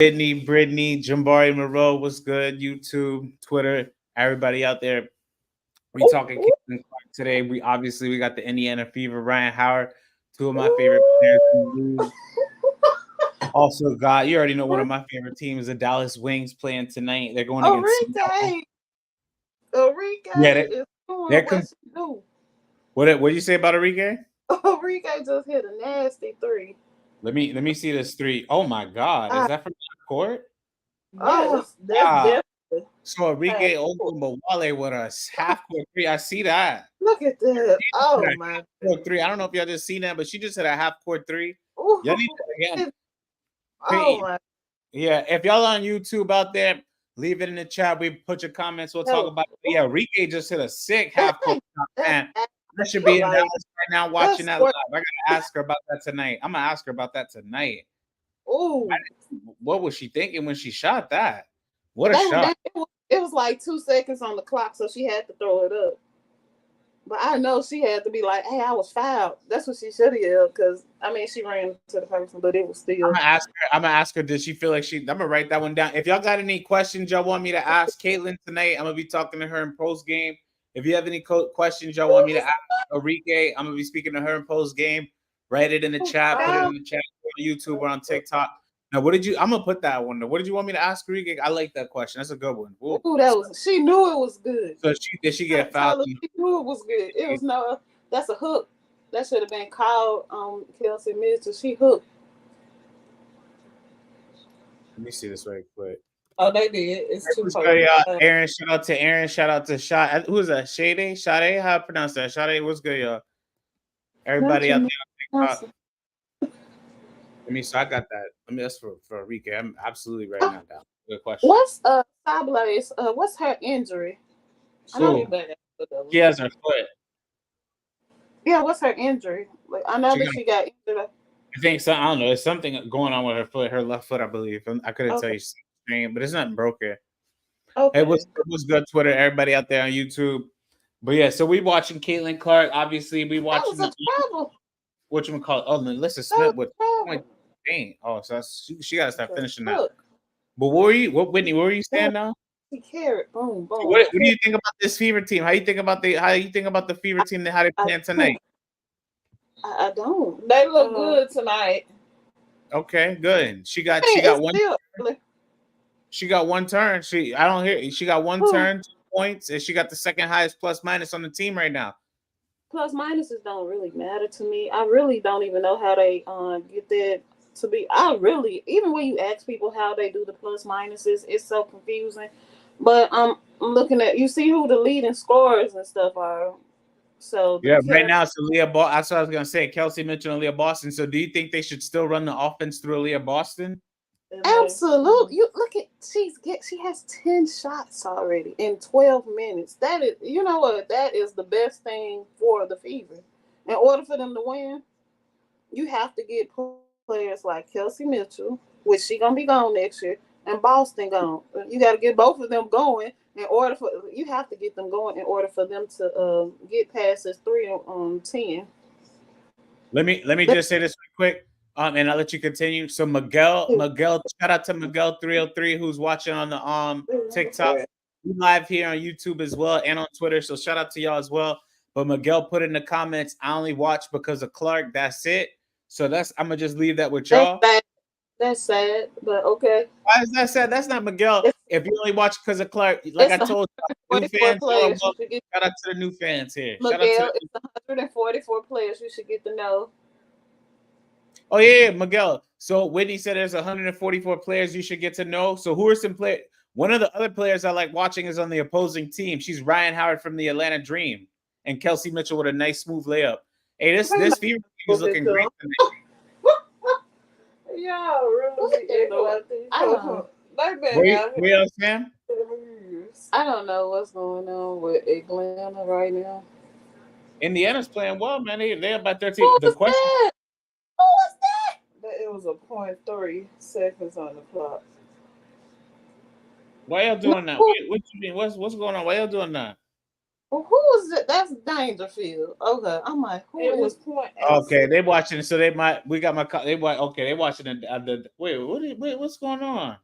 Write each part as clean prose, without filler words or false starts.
Sydney, Brittany, Jambari Moreau, what's good? YouTube, Twitter, everybody out there. We talking Caitlin Clark today. We got the Indiana Fever, Rhyne Howard, two of my favorite players in the league. Also got you already know one of my favorite teams, the Dallas Wings, playing tonight. They're going against Enrique yeah, is they're doing what she do. What did you say about Enrique? Enrique just hit a nasty three. Let me see this three. Oh my God, is that from the court? Yes, that's definitely. So Enrique Ogunbowale with a half court three. I see that. Look at that. Oh my court three. I don't know if y'all just seen that, but she just hit a half court three. Ooh, Y'all need to again. Oh my. Yeah, if y'all on YouTube out there, leave it in the chat. We put your comments. We'll talk about it. Yeah, Enrique just hit a sick half court. Man, I should be in Dallas right now watching that live. I gotta ask her about that tonight. I'm gonna ask her about that tonight. Oh, what was she thinking when she shot that? What a shot! It was like 2 seconds on the clock, so she had to throw it up. But I know she had to be like, "Hey, I was fouled." That's what she should have yelled, because I mean, she ran to the person, but it was still. I'm gonna ask her. Did she feel like she? I'm gonna write that one down. If y'all got any questions y'all want me to ask Caitlin tonight, I'm gonna be talking to her in post game. If you have any questions y'all want me to ask Enrique, I'm gonna be speaking to her in post game. Write it in the chat. Put it in the chat on YouTube or on TikTok. Now, what did you? I'm gonna put that one. What did you want me to ask Enrique? I like that question. That's a good one. Ooh, that was. She knew it was good. So did she get fouled? She knew it was good. It was no. That's a hook. That should have been called. Kelsey Mitchell. She hooked. Let me see this very quick. Oh, they did. It's too Aaron, shout out to Aaron. Shout out to Shad. Who is that? Shade? Shade? How I pronounce that? Shade, what's good, y'all? Everybody out there on TikTok. So I got that. That's for Enrique. I'm absolutely writing that down. Good question. What's Sabla's? What's her injury? So, she has her foot. Yeah, what's her injury? Like, I know that she got injured. I think so. I don't know. There's something going on with her foot, her left foot, I believe. I couldn't tell you, but it's nothing broken. Okay. It was good, Twitter. Everybody out there on YouTube. But yeah, so we watching Caitlin Clark. Obviously, we watching whatchamacallit. Oh, Melissa Smith with point. Dang. Oh, so she got to start finishing that. But Whitney? Where were you standing now? Carrot, boom, boom. What do you think about this Fever team? How you think about the Fever team? How they playing tonight? I don't. They look good tonight. Okay, good. She got one. She got one turn. She got one turn, 2 points, and she got the second highest plus minus on the team right now. Plus minuses don't really matter to me. I really don't even know how they get that to be. Even when you ask people how they do the plus minuses, it's so confusing. But I'm looking at, you see who the leading scorers and stuff are. So yeah, right now it's Aaliyah Boston. That's what I was gonna say. Kelsey Mitchell and Aaliyah Boston. So do you think they should still run the offense through Aaliyah Boston? Absolutely. You look at she has 10 shots already in 12 minutes. That is, you know what? That is the best thing for the Fever. In order for them to win, you have to get players like Kelsey Mitchell, which she gonna be gone next year, and Boston gone. You got to get both of them going in order for you have to get them going in order for them to get past this 3-10. Let me just say this real quick. And I'll let you continue. So Miguel, shout out to Miguel 303 who's watching on the TikTok. We live here on YouTube as well and on Twitter. So shout out to y'all as well. But Miguel put in the comments, I only watch because of Clark. That's it. So I'm gonna just leave that with y'all. That's sad, but okay. Why is that sad? That's not Miguel. If you only watch because of Clark, like I told you, new fans, shout out to the new fans here. Miguel, it's 144 players you should get to know. Oh yeah, Miguel. So Whitney said there's 144 players you should get to know. So who are some players? One of the other players I like watching is on the opposing team. She's Rhyne Howard from the Atlanta Dream, and Kelsey Mitchell with a nice smooth layup. Hey, this Fever team is looking great tonight. Yeah, really. I don't know. Where else, Sam? I don't know what's going on with Atlanta right now. Indiana's playing well, man. They're about 13. The question. Who was that? It was a 0.3 seconds on the clock. Why y'all doing that? What you mean? What's going on? Why y'all doing that? Well, who was it? That's Dangerfield. Okay, I'm like, who It was is? point. Okay, they watching. So they might. We got my. They watch. Okay, they watching the. Wait, what's going on?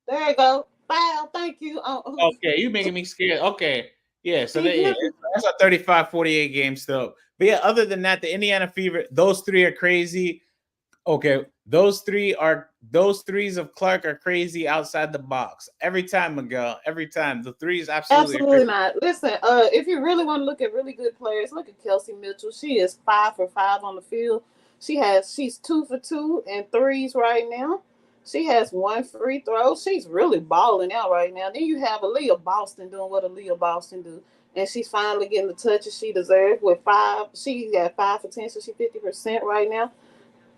There you go. Foul. Thank you. Okay, you making me scared. Okay, yeah. So See, they, yeah, that's a 35-48 game still. But yeah, other than that, the Indiana Fever. Those three are crazy. Okay, those threes of Clark are crazy outside the box. Every time, Miguel. Every time the threes absolutely are absolutely crazy. not. Listen, if you really want to look at really good players, look at Kelsey Mitchell. She is 5 for 5 on the field. She's 2 for 2 in threes right now. She has one free throw. She's really balling out right now. Then you have Aaliyah Boston doing what Aaliyah Boston do. And she's finally getting the touches she deserves with 5. She got 5 for 10, so she's 50% right now.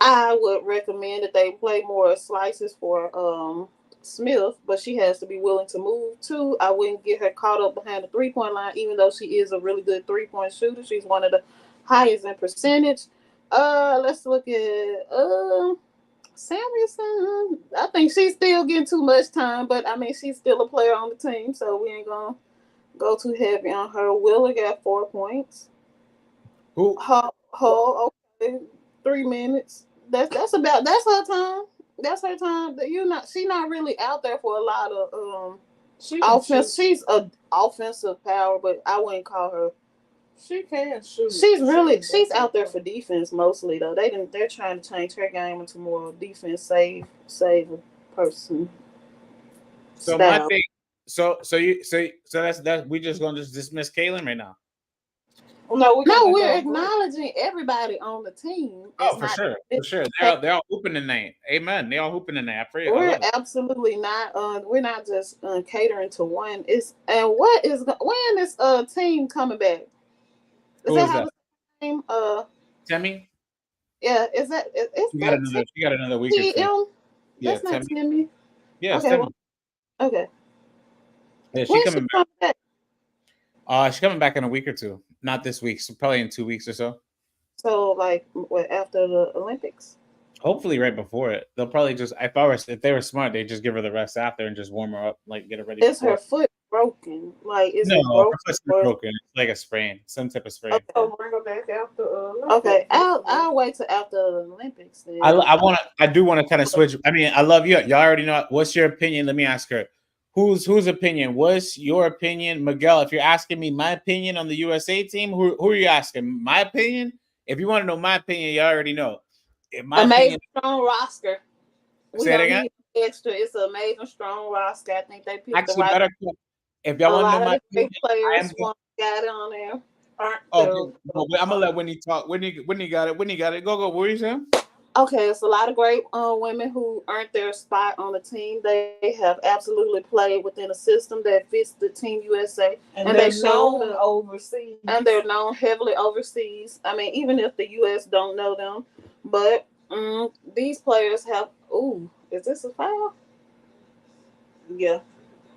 I would recommend that they play more slices for Smith, but she has to be willing to move too. I wouldn't get her caught up behind the 3 point line, even though she is a really good 3 point shooter. She's one of the highest in percentage. Let's look at Samuelson. I think she's still getting too much time, but I mean she's still a player on the team, so we ain't gonna go too heavy on her. Willer got 4 points. Who? Hall, okay, 3 minutes. That's her time. That's her time. She's not really out there for a lot of She can offense. shoot. She's a offensive power, but I wouldn't call her. She can shoot. She's out there for defense mostly though. They're trying to change her game into more defense save person So my style. thing. So that's we just gonna just dismiss Kalen right now. No, No, we're acknowledging everybody on the team. Oh, It's for not. sure, for sure. They're all hooping tonight. Amen. They all hooping tonight. I pray. I We're love it. absolutely not. We're not just catering to one. It's and when is team coming back? Is Who that is how that? the team? Temmie. Yeah. Is She got that another. She got another week or two. TM? Yeah, That's not Temmie. Timmy. Yeah, it's Okay. Temmie. Well, okay. Yeah, she When she coming back. coming back? She's coming back in a week or two. Not this week. So probably in 2 weeks or so. So like what after the Olympics? Hopefully, right before it. They'll probably just if they were smart, they'd just give her the rest after and just warm her up, like get her ready Is her before. foot broken? Like is No, it her broken? foot's not Or broken. It's like a sprain, some type of sprain. okay. Oh, bring her back after. Okay. I'll wait till after the Olympics then. I do want to kind of switch. I mean, I love you. Y'all already know. What's your opinion? Let me ask her. Whose opinion? What's your opinion, Miguel? If you're asking me my opinion on the USA team, who are you asking? My opinion. If you want to know my opinion, you already know. In my Amazing opinion, strong roster. We say it don't again. need extra. It's an amazing strong roster. I think they picked the Actually, right. better. If y'all A want to know lot of my the opinion, great I am. players got it on there. Aren't Okay, the I'm gonna let Whitney talk. Whitney got it. Whitney got it. Go. What are you saying? Okay, it's a lot of great women who earned their spot on the team. They have absolutely played within a system that fits the Team USA, and and they they're showed known overseas. and they're known heavily overseas. I mean, even if the US don't know them, but these players have. Ooh, is this a foul? Yeah.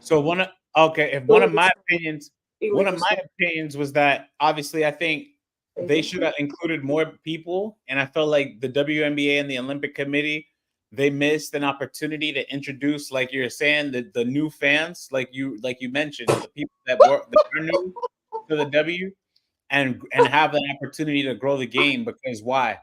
So if one of my opinions, one of Illegal my stuff. opinions was that obviously I think they should have included more people, and I felt like the WNBA and the Olympic Committee they missed an opportunity to introduce, like you're saying, the new fans, like you mentioned, the people that are new to the W, and have an opportunity to grow the game because why?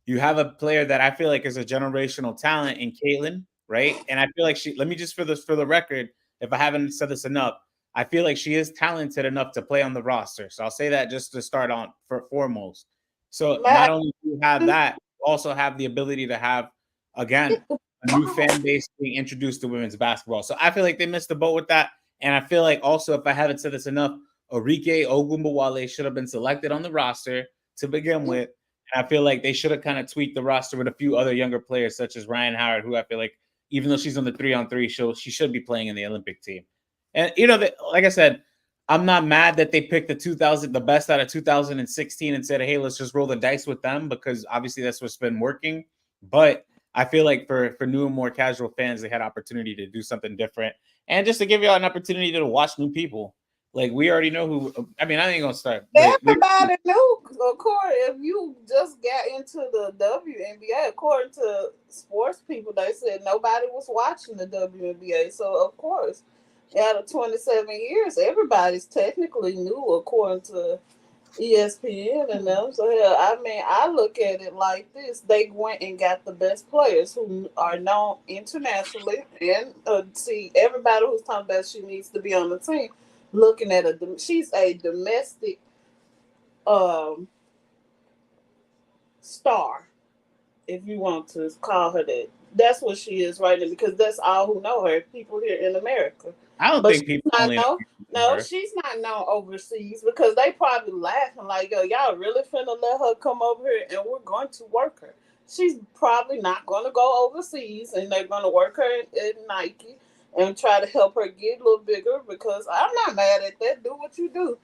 You have a player that I feel like is a generational talent in Caitlin, right? And I feel like let me just for the record, if I haven't said this enough, I feel like she is talented enough to play on the roster. So I'll say that just to start on for foremost. So not Matt, only do you have that, you also have the ability to have again a new fan base being introduced to women's basketball. So I feel like they missed the boat with that. And I feel like also, if I haven't said this enough, Orike Ogunbowale should have been selected on the roster to begin with. And I feel like they should have kind of tweaked the roster with a few other younger players, such as Rhyne Howard, who I feel like, even though she's on the 3-on-3, she should be playing in the Olympic team. And like I said, I'm not mad that they picked the best out of 2016 and said, hey, let's just roll the dice with them because obviously that's what's been working. But I feel like for new and more casual fans, they had opportunity to do something different and just to give y'all an opportunity to watch new people. Like we already know who. I mean, I ain't gonna start. Everybody knew, according if you just got into the WNBA, according to sports people, they said nobody was watching the WNBA. So of course, out of 27 years, everybody's technically new according to ESPN and them. So hell, I mean, I look at it like this: they went and got the best players who are known internationally, and see everybody who's talking about she needs to be on the team. Looking at she's a domestic um, star, if you want to call her that. That's what she is right now because that's all who know her. People here in America. I don't But think she's people not only known. know No, her. she's not known overseas because they probably laughing like, "Yo, y'all really finna let her come over here and we're going to work her." She's probably not going to go overseas, and they're going to work her at Nike and try to help her get a little bigger. Because I'm not mad at that. Do what you do,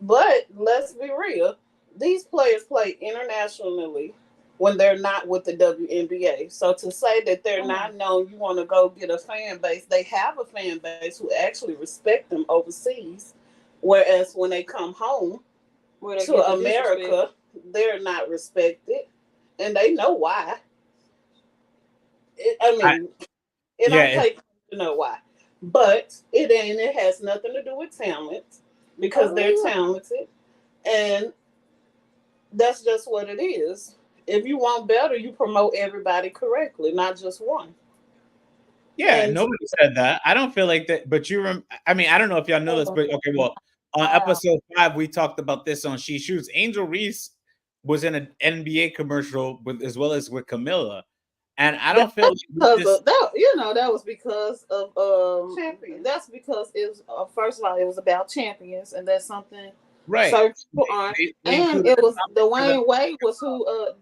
but let's be real. These players play internationally when they're not with the WNBA. So to say that they're not known, you want to go get a fan base. They have a fan base who actually respect them overseas. Whereas when they come home to America, they're not respected. And they know why. I I, mean, it yeah, don't take to know why. But it has nothing to do with talent because they're talented. And that's just what it is. If you want better, you promote everybody correctly, not just one. yeah. And Nobody said that. I don't feel like that. But I mean, I don't know if y'all know this, but okay. Well, on episode 5, we talked about this on She Shoots. Angel Reese was in an NBA commercial with as well as with Camilla, and I don't feel like because of that. You know, that was because of champions. That's because it was first of all it was about champions, and that's something right. certain people aren't. And it was Dwayne Wade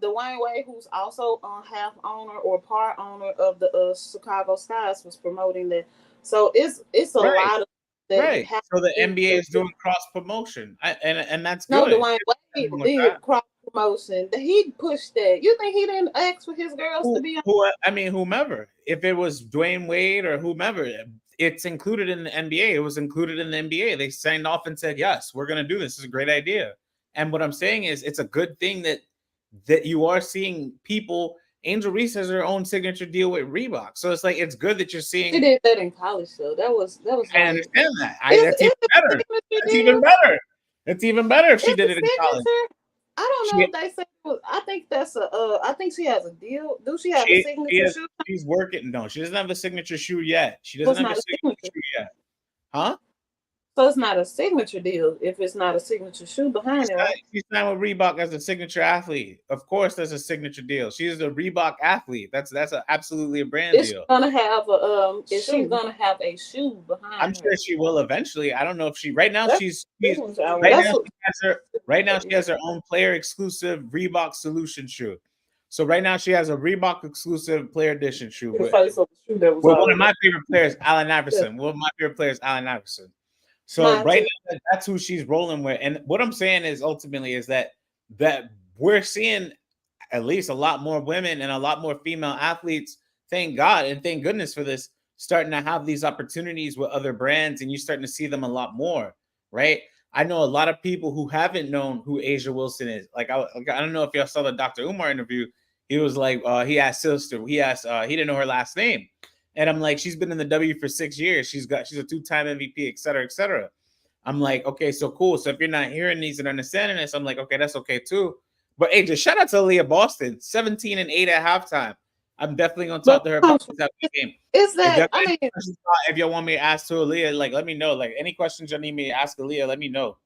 Dwayne Wade, who's also half owner or part owner of the Chicago Skies, was promoting that. So it's a lot of that. Right. So the NBA is doing cross promotion, and that's good. No, Dwayne Wade did cross promotion. He pushed that. You think he didn't ask for his girls to be on? I mean, whomever. If it was Dwayne Wade or whomever, it's included in the NBA. It was included in the NBA. They signed off and said, "Yes, we're going to do this. This is a great idea." And what I'm saying is, it's a good thing that you are seeing people. Angel Reese has her own signature deal with Reebok, so it's like it's good that you're seeing. She did that in college, though. That was. I understand that. That's even better. That's even better. That's even better if she did it in college. I don't know if they say. I think that's a. I think she has a deal. Do she have a signature shoe? She's working. No, she doesn't have a signature shoe yet. She doesn't have a signature shoe yet. Huh? So it's not a signature deal if it's not a signature shoe behind it. She's signed with Reebok as a signature athlete. Of course, there's a signature deal. She's a Reebok athlete. That's absolutely a brand deal. Is she gonna have a gonna have a shoe behind? I'm sure she will eventually. I don't know if she right now she has her own player exclusive Reebok Solution shoe. So right now she has a Reebok exclusive player edition shoe. With one of my favorite players, Allen Iverson. One of my favorite players, Allen Iverson. So right now, that's who she's rolling with. And what I'm saying is ultimately is that we're seeing at least a lot more women and a lot more female athletes, thank God and thank goodness for this, starting to have these opportunities with other brands, and you're starting to see them a lot more, right? I know a lot of people who haven't known who Asia Wilson is. Like I don't know if y'all saw the Dr. Umar interview. He was like, he asked Sister, he didn't know her last name. And I'm like, she's been in the W for 6 years. She's a 2-time MVP, et cetera, et cetera. I'm like, okay, so cool. So if you're not hearing these and understanding this, I'm like, okay, that's okay too. But hey, just shout out to Aaliyah Boston, 17-8 at halftime. I'm definitely gonna talk to her about this after the game. Is that? If y'all want me to ask to Aaliyah, like, let me know. Like, any questions you need me to ask Aaliyah, let me know.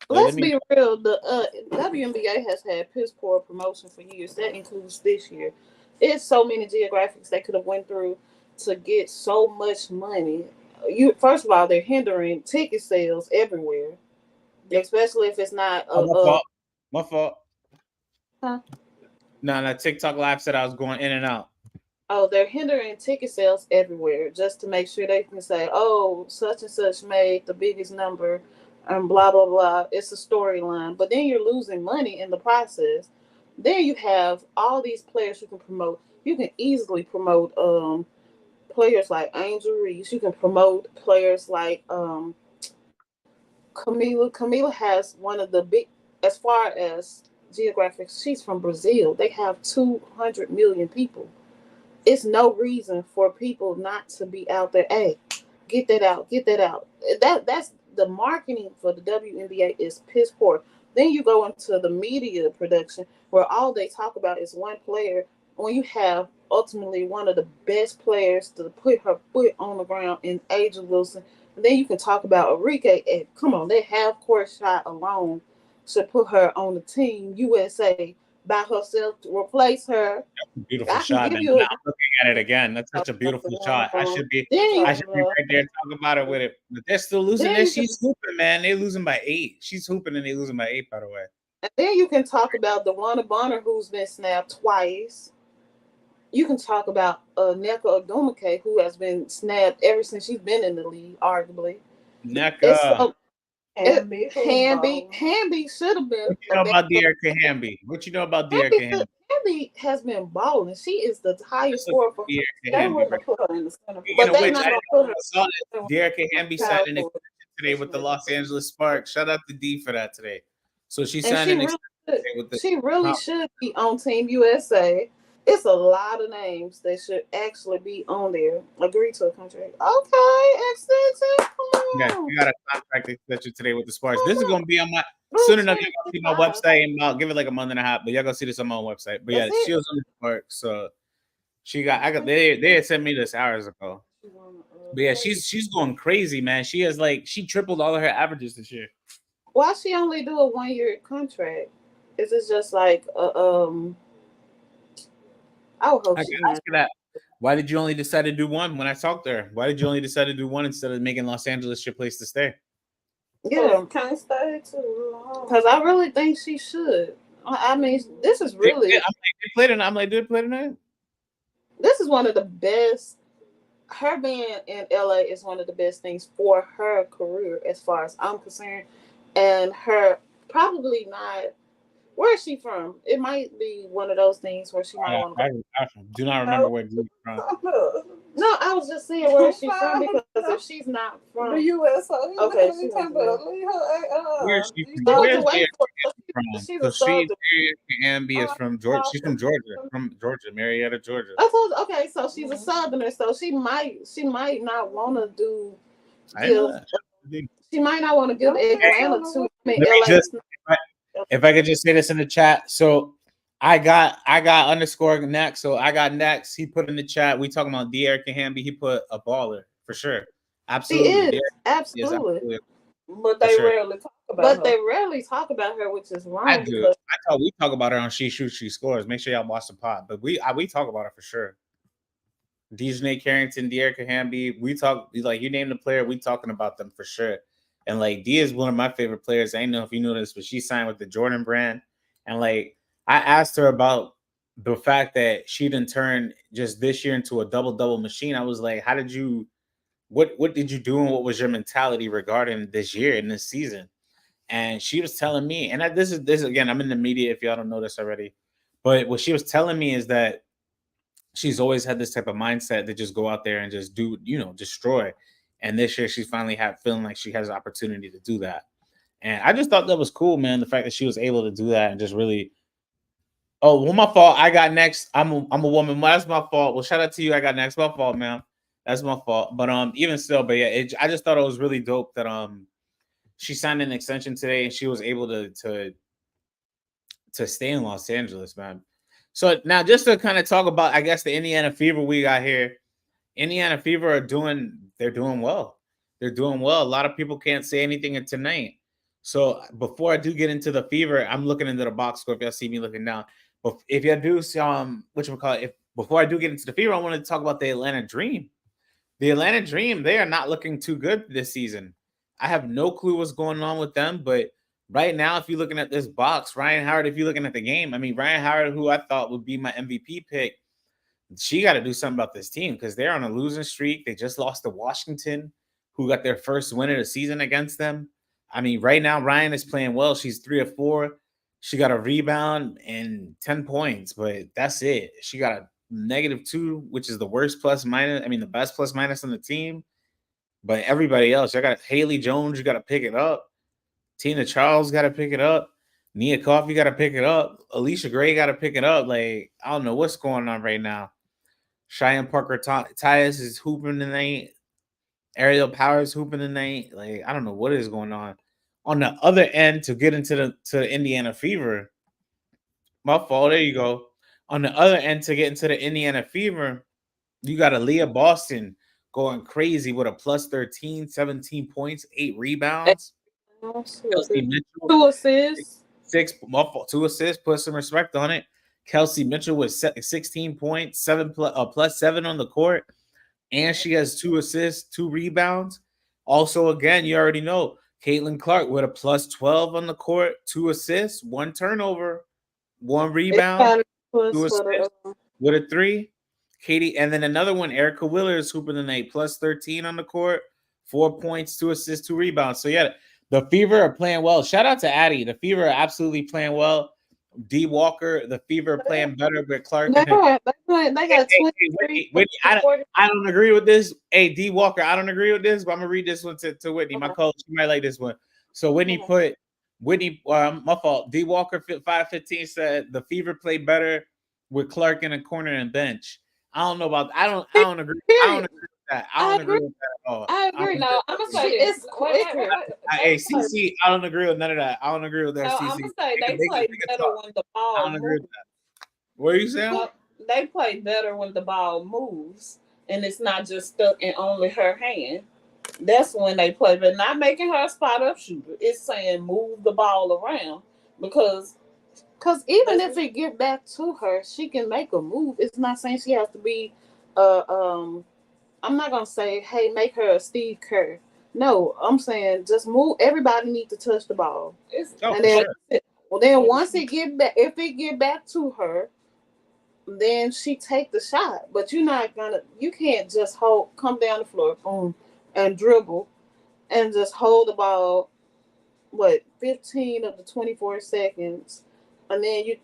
Let's be real. The WNBA has had piss poor promotion for years. That includes this year. It's so many geographics they could have went through to get so much money. First of all, they're hindering ticket sales everywhere, especially if it's not. My fault. Huh? No, TikTok Live said I was going in and out. Oh, they're hindering ticket sales everywhere just to make sure they can say, "Oh, such and such made the biggest number," and blah blah blah. It's a storyline, but then you're losing money in the process. Then you have all these players you can promote. You can easily promote players like Angel Reese. You can promote players like Camila. Camila has one of the big, as far as geographics, she's from Brazil. They have 200 million people. It's no reason for people not to be out there. Hey, Get that out. Get that out. That's the marketing for the WNBA is piss poor. Then you go into the media production where all they talk about is one player. When you have ultimately one of the best players to put her foot on the ground in Aja Wilson, and then you can talk about Arike. And come on, that half court shot alone should put her on the team USA by herself to replace her. Beautiful I can shot. give And you now a I'm looking at it again. That's such a beautiful shot. then I you, should be right there talking about it with it. But they're still losing. then you can She's hooping, man. They're losing by 8. She's hooping and they're losing by 8, by the way. and then you can talk about the Warner Bonner who's been snapped twice. You can talk about Neka Ogumake who has been snapped ever since she's been in the league, arguably. It's NECA. so Hamby should have been What you a know better about Dearica Hamby? What you know about Hamby, Dearica Hamby? Hamby has been balling. She is the highest scorer for Dearica They Hamby, bro. wouldn't put her in the center. Speaking but of they which, not I gonna put her saw that Dearica Hamby signed an powerful. extension today with the Los Angeles Sparks. Shout out to D for that today. So she And signed she an really extension should. today with the She really should be on Team USA. It's a lot of names that should actually be on there. Agree to a contract. Okay, extension. Come yeah, on. we got a contract extension today with the Sparks. This is Come gonna be on my on. soon enough. You're gonna see my 25. website in about give it like a month and a half, but y'all gonna see this on my website. But yeah, That's she it. was on the Sparks, so she got they had sent me this hours ago. But yeah, she's going crazy, man. She has she tripled all of her averages this year. Why she only do a 1 year contract? Is it just like I would hope I can she's ask not. her that. Why did you only decide to do one when I talked to her? Why did you only decide to do one instead of making Los Angeles your place to stay? Yeah, Can't stay too long. because I really think she should. I mean, this is really They played tonight. I'm like, did they play tonight? this is one of the best. Her being in LA is one of the best things for her career, as far as I'm concerned. And her probably not. Where is she from? It might be one of those things where she might want to go. I do not remember where Drew from. No, I was just saying where is she from because if she's not from The U.S. Okay, she talking was about Where is she from? soldier Where's wait for from? she's So a soldier. Amby is from Georgia. She's from Georgia, Marietta, Georgia. I told okay, so she's a southerner, so she might not want to do I didn't know give. that. She might not want to give Atlanta to Let me LA. just, if I could just say this in the chat. So I got underscore next. So I got next. He put in the chat. We talking about Dearica Hamby. He put a baller for sure. Absolutely. She is absolutely. But they rarely talk about her. They rarely talk about her, which is wrong. I do. We talk about her on She Shoots, She Scores. Make sure y'all watch the pod. But we talk about her for sure. Dejanay Carrington, Dearica Hamby. We talk like you name the player, we talking about them for sure. And like D is one of my favorite players. I don't know if you know this, but she signed with the Jordan brand. And like I asked her about the fact that she didn't turn just this year into a double machine. I was like, how did you what did you do and what was your mentality regarding this year and this season? And she was telling me, and this is again, I'm in the media if y'all don't know this already. But what she was telling me is that she's always had this type of mindset to just go out there and just do, destroy. And this year she's finally feeling like she has an opportunity to do that. And I just thought that was cool, man. The fact that she was able to do that and just really. Oh, well, my fault. I got next. I'm a woman. That's my fault. Well, shout out to you. I got next. My fault, man. That's my fault. But even still, but yeah, I just thought it was really dope that she signed an extension today and she was able to stay in Los Angeles, man. So now just to kind of talk about, I guess, the Indiana Fever we got here. Indiana Fever they're doing well. They're doing well. A lot of people can't say anything tonight. So before I do get into the Fever, I'm looking into the box score if y'all see me looking down. But if y'all do before I do get into the Fever, I wanted to talk about the Atlanta Dream. The Atlanta Dream, they are not looking too good this season. I have no clue what's going on with them, but right now, if you're looking at this box, Rhyne Howard, if you're looking at the game, I mean, Rhyne Howard, who I thought would be my MVP pick, she got to do something about this team because they're on a losing streak. They just lost to Washington, who got their first win of the season against them. I mean, right now, Ryan is playing well. She's 3 of 4. She got a rebound and 10 points, but that's it. She got a -2, which is the worst plus minus. I mean, the best plus minus on the team. But everybody else, I got Haley Jones, you got to pick it up. Tina Charles got to pick it up. Nia Coffey got to pick it up. Alicia Gray got to pick it up. Like, I don't know what's going on right now. Cheyenne Parker Tyus is hooping tonight. Aerial Powers hooping tonight. Like, I don't know what is going on. On the other end, to get into the Indiana Fever. My fault. There you go. On the other end, to get into the Indiana Fever, you got Aaliyah Boston going crazy with a plus 13, 17 points, 8 rebounds. Kelsey Mitchell, 2 assists. my fault, 2 assists, put some respect on it. Kelsey Mitchell with 16 points, plus 7 on the court, and she has 2 assists, 2 rebounds. Also, again, you already know Caitlin Clark with a plus 12 on the court, 2 assists, 1 turnover, 1 rebound, Plus 2 for assists the with a 3. Katie, and then another one, Erica Willers hooping tonight, plus 13 on the court, 4 points, 2 assists, 2 rebounds. So yeah, the Fever are playing well. Shout out to Addie. The Fever are absolutely playing well. D Walker, the Fever are playing better with Clark. they got Hey, 23. Whitney, I don't agree with this. Hey, D Walker, I don't agree with this, but I'm gonna read this one to Whitney. My coach, she might like this one. So Whitney my fault. D Walker 515 said the Fever play better with Clark in the corner and bench. I don't know about. I don't agree. I don't agree with that. I don't agree with that at all. I agree. No, I'm gonna say this. It's quicker. Hey, CC, I don't agree with none of that. I don't agree with that. No, CC. I'm gonna say they play better when the I ball don't agree moves. with that. What are you saying? They play better when the ball moves and it's not just stuck in only her hand. That's when they play, but not making her a spot up shooter. It's saying move the ball around because even if it get back to her, she can make a move. It's not saying she has to be uh um I'm not gonna say, hey, make her a Steve Kerr. No, I'm saying just move. Everybody needs to touch the ball. And then, once it get back, if it get back to her, then she take the shot. But you can't just come down the floor, boom, and dribble, and just hold the ball. 15 of the 24 seconds, and then you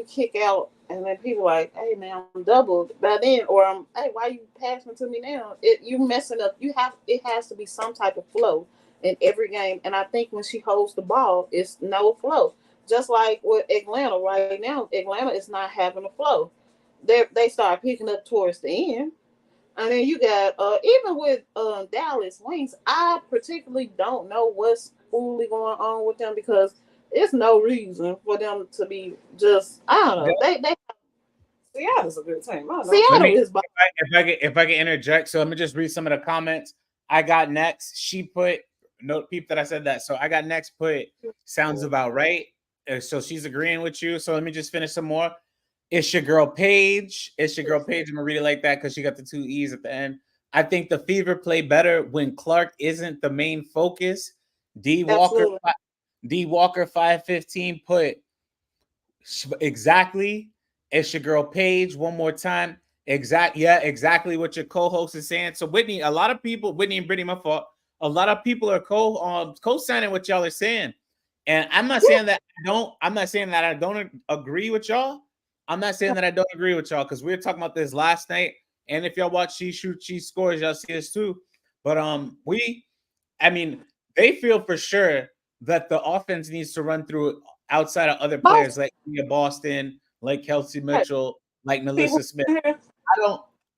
kick out, and then people like, hey man, I'm doubled by then, or hey, why you passing to me now? You messing up. It has to be some type of flow in every game, and I think when she holds the ball, it's no flow. Just like with Atlanta right now, Atlanta is not having a flow. They start picking up towards the end. And then you got even with Dallas Wings, I particularly don't know what's fully going on with them because it's no reason for them to be just, I don't know. They Seattle's a good team. Seattle is if I can interject, so let me just read some of the comments. I got next. She put peep that I said that. So I got next put sounds about right. So she's agreeing with you. So let me just finish some more. It's your girl Paige. It's your girl Paige. I'm gonna read it like that because she got the 2 E's at the end. I think the Fever play better when Clark isn't the main focus. D Walker 515 put exactly. It's your girl Paige. One more time. Exactly what your co-host is saying. So Whitney, a lot of people, Whitney and Brittany, my fault. A lot of people are co-signing what y'all are saying. And I'm not saying that I don't agree with y'all. I'm not saying that I don't agree with y'all because we were talking about this last night. And if y'all watch She Shoots, She Scores, y'all see this too. But they feel for sure that the offense needs to run through outside of other players like Boston, like Kelsey Mitchell, like Melissa Smith.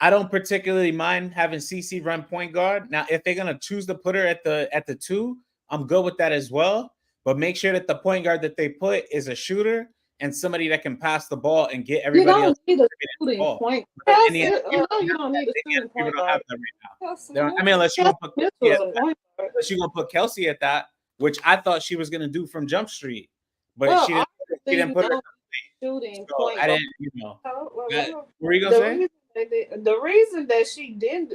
I don't particularly mind having CC run point guard. Now, if they're gonna choose to put her at the 2, I'm good with that as well. But make sure that the point guard that they put is a shooter and somebody that can pass the ball and get everybody else. You don't need a shooting point. You don't need a shooting point guard. Unless you're gonna put Kelsey at that, which I thought she was gonna do from Jump Street, but she didn't put her shooting point. I didn't, what were you gonna say? The reason that she didn't,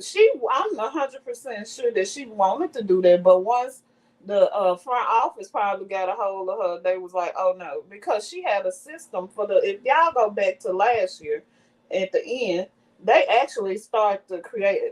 I'm 100% sure that she wanted to do that, but once the front office probably got a hold of her, they was like, oh no, because she had a system if y'all go back to last year at the end, they actually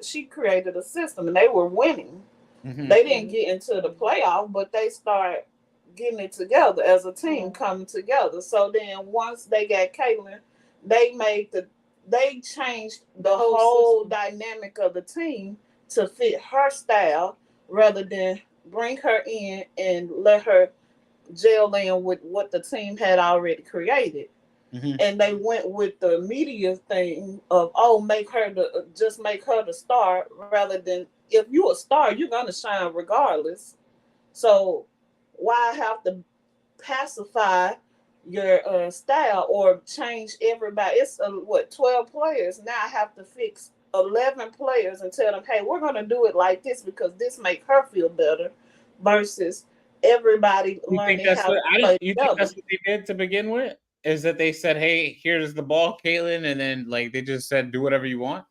she created a system and they were winning. Mm-hmm. They didn't get into the playoff, but they start getting it together as a team coming together. So then once they got Caitlin, they changed the whole dynamic of the team to fit her style rather than bring her in and let her gel in with what the team had already created. Mm-hmm. And they went with the media thing of make her the star rather than if you're a star, you're gonna shine regardless. So why have to pacify your style or change everybody? It's 12 players. Now I have to fix 11 players and tell them, hey, we're gonna do it like this because this make her feel better, versus everybody You think learning that's how what to play you think together. that's what they did to begin with? Is that they said, "Hey, here's the ball, Caitlin," and then like they just said, "Do whatever you want."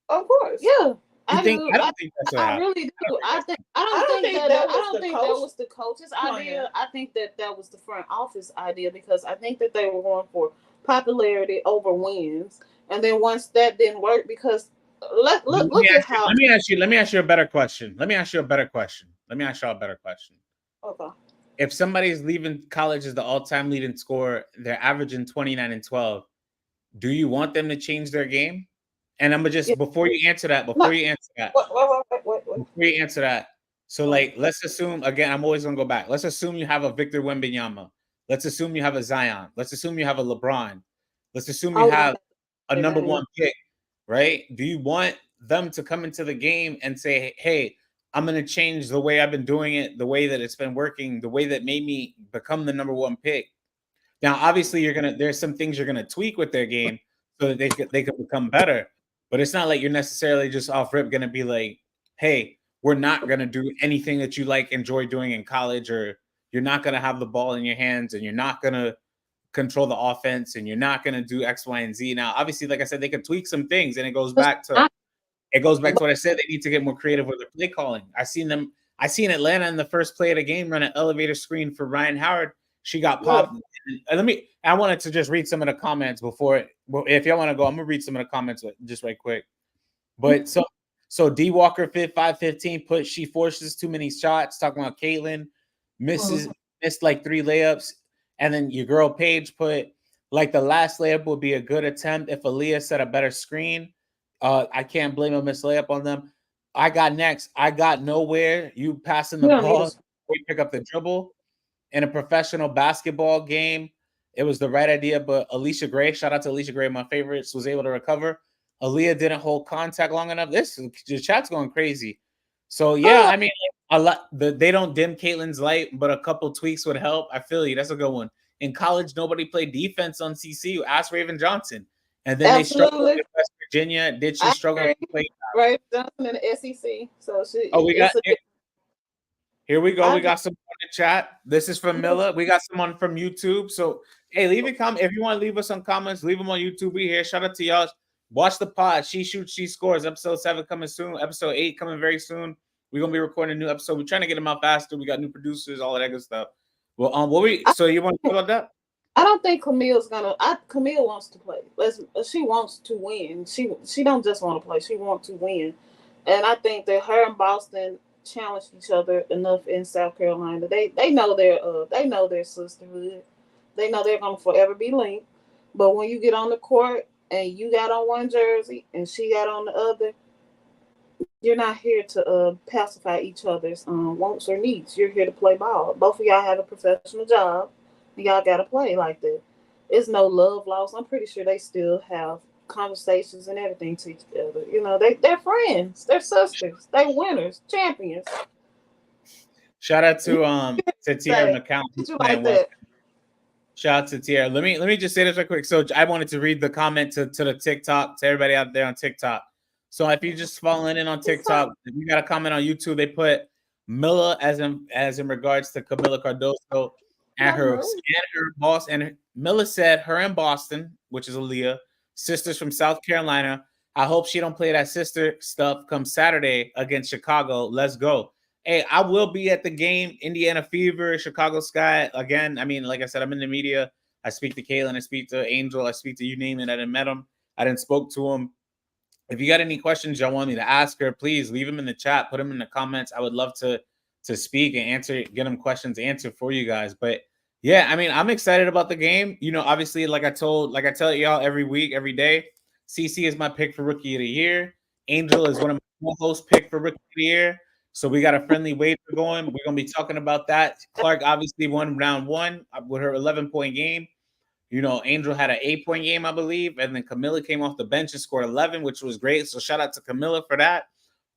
Of course. Yeah, You I think? do. I don't think that's what I happened. really do. I don't think that I was don't the think that coach was the coach's plan. idea. I think that was the front office idea because I think that they were going for popularity over wins, and then once that didn't work, because look at how. Let me ask you. Let me ask you a better question. Let me ask you a better question. Let me ask you a better question. Okay. If somebody's leaving college as the all-time leading scorer, they're averaging 29 and 12. Do you want them to change their game? And I'm gonna Yeah, just before you answer that, not, before you answer that. So um, like let's assume again, I'm always gonna go back. Let's assume you have a Victor Wembanyama. Let's assume you have a Zion. Let's assume you have a LeBron. Let's assume I you would have have a their number name. one pick, right? Do you want them to come into the game and say, hey, I'm gonna change the way I've been doing it, the way that it's been working, the way that made me become the number one pick? Now, obviously, there's some things you're gonna tweak with their game so that they could become better. But it's not like you're necessarily just off rip gonna be like, hey, we're not gonna do anything that you like enjoy doing in college, or you're not gonna have the ball in your hands and you're not gonna control the offense and you're not gonna do X, Y, and Z. Now, obviously, like I said, they could tweak some things, and it goes back to what I said. They need to get more creative with their play calling. I seen Atlanta in the first play of the game run an elevator screen for Rhyne Howard. She got Yeah, popped. I wanted to just read some of the comments before. Well, if y'all want to go, I'm gonna read some of the comments just right quick. But so D Walker fit 515 put she forces too many shots. Talking about Caitlin missed like 3 layups, and then your girl Paige put like the last layup would be a good attempt if Aaliyah set a better screen. I can't blame a missed layup on them. I got next. I got nowhere. You passing the we don't need ball, a. we pick up the dribble in a professional basketball game. It was the right idea, but Alicia Gray, shout out to Alicia Gray, my favorites, was able to recover. Aaliyah didn't hold contact long enough. The chat's going crazy. So yeah, I mean, a lot. They don't dim Caitlin's light, but a couple tweaks would help. I feel you. That's a good one. In college, nobody played defense on CCU. Ask Raven Johnson, and then they struggled Absolutely, at West Virginia. Did she I struggle agree. to play? Right, Johnson in the SEC, so Oh, we got it's a. here we go. I We agree. got some on the chat. This is from Miller. We got someone from YouTube. So, hey, leave a comment. If you want to leave us some comments, leave them on YouTube. We here. Shout out to y'all. Watch the pod. She shoots, she scores. Episode 7 coming soon. Episode 8 coming very soon. We're going to be recording a new episode. We're trying to get them out faster. We got new producers, all that good stuff. Well, so you want to talk about that? I don't think Camille's gonna. Camille wants to play. She wants to win. She don't just want to play. She wants to win, and I think that her and Boston challenged each other enough in South Carolina. They know their sisterhood. They know they're gonna forever be linked. But when you get on the court and you got on one jersey and she got on the other, you're not here to pacify each other's wants or needs. You're here to play ball. Both of y'all have a professional job, and y'all got to play like that. It's no love lost. I'm pretty sure they still have conversations and everything to each other. You know, they're friends. They're sisters. They winners, champions. Shout out to Tierra Say, McCown did who's you like playing well. that? Shout out to Tierra. Let me just say this real quick. So I wanted to read the comment to the TikTok, to everybody out there on TikTok. So if you just following in on TikTok, if you got a comment on YouTube, they put Milla as in regards to Camila Cardoso and her boss. And Milla said her in Boston, which is Aaliyah, sisters from South Carolina. I hope she don't play that sister stuff come Saturday against Chicago. Let's go. Hey, I will be at the game, Indiana Fever, Chicago Sky. Again, I mean, like I said, I'm in the media. I speak to Kaylin, I speak to Angel, I speak to you name it. I didn't met him. I didn't spoke to him. If you got any questions y'all want me to ask her, please leave them in the chat, put them in the comments. I would love to speak and answer, get them questions answered for you guys. But yeah, I mean, I'm excited about the game. You know, obviously, like I tell y'all every week, every day, CC is my pick for rookie of the year. Angel is one of my co-host pick for rookie of the year. So we got a friendly wager going. We're gonna be talking about that. Clark obviously won round 1 with her 11-point game. You know, Angel had an 8-point game, I believe, and then Camilla came off the bench and scored 11, which was great. So shout out to Camilla for that.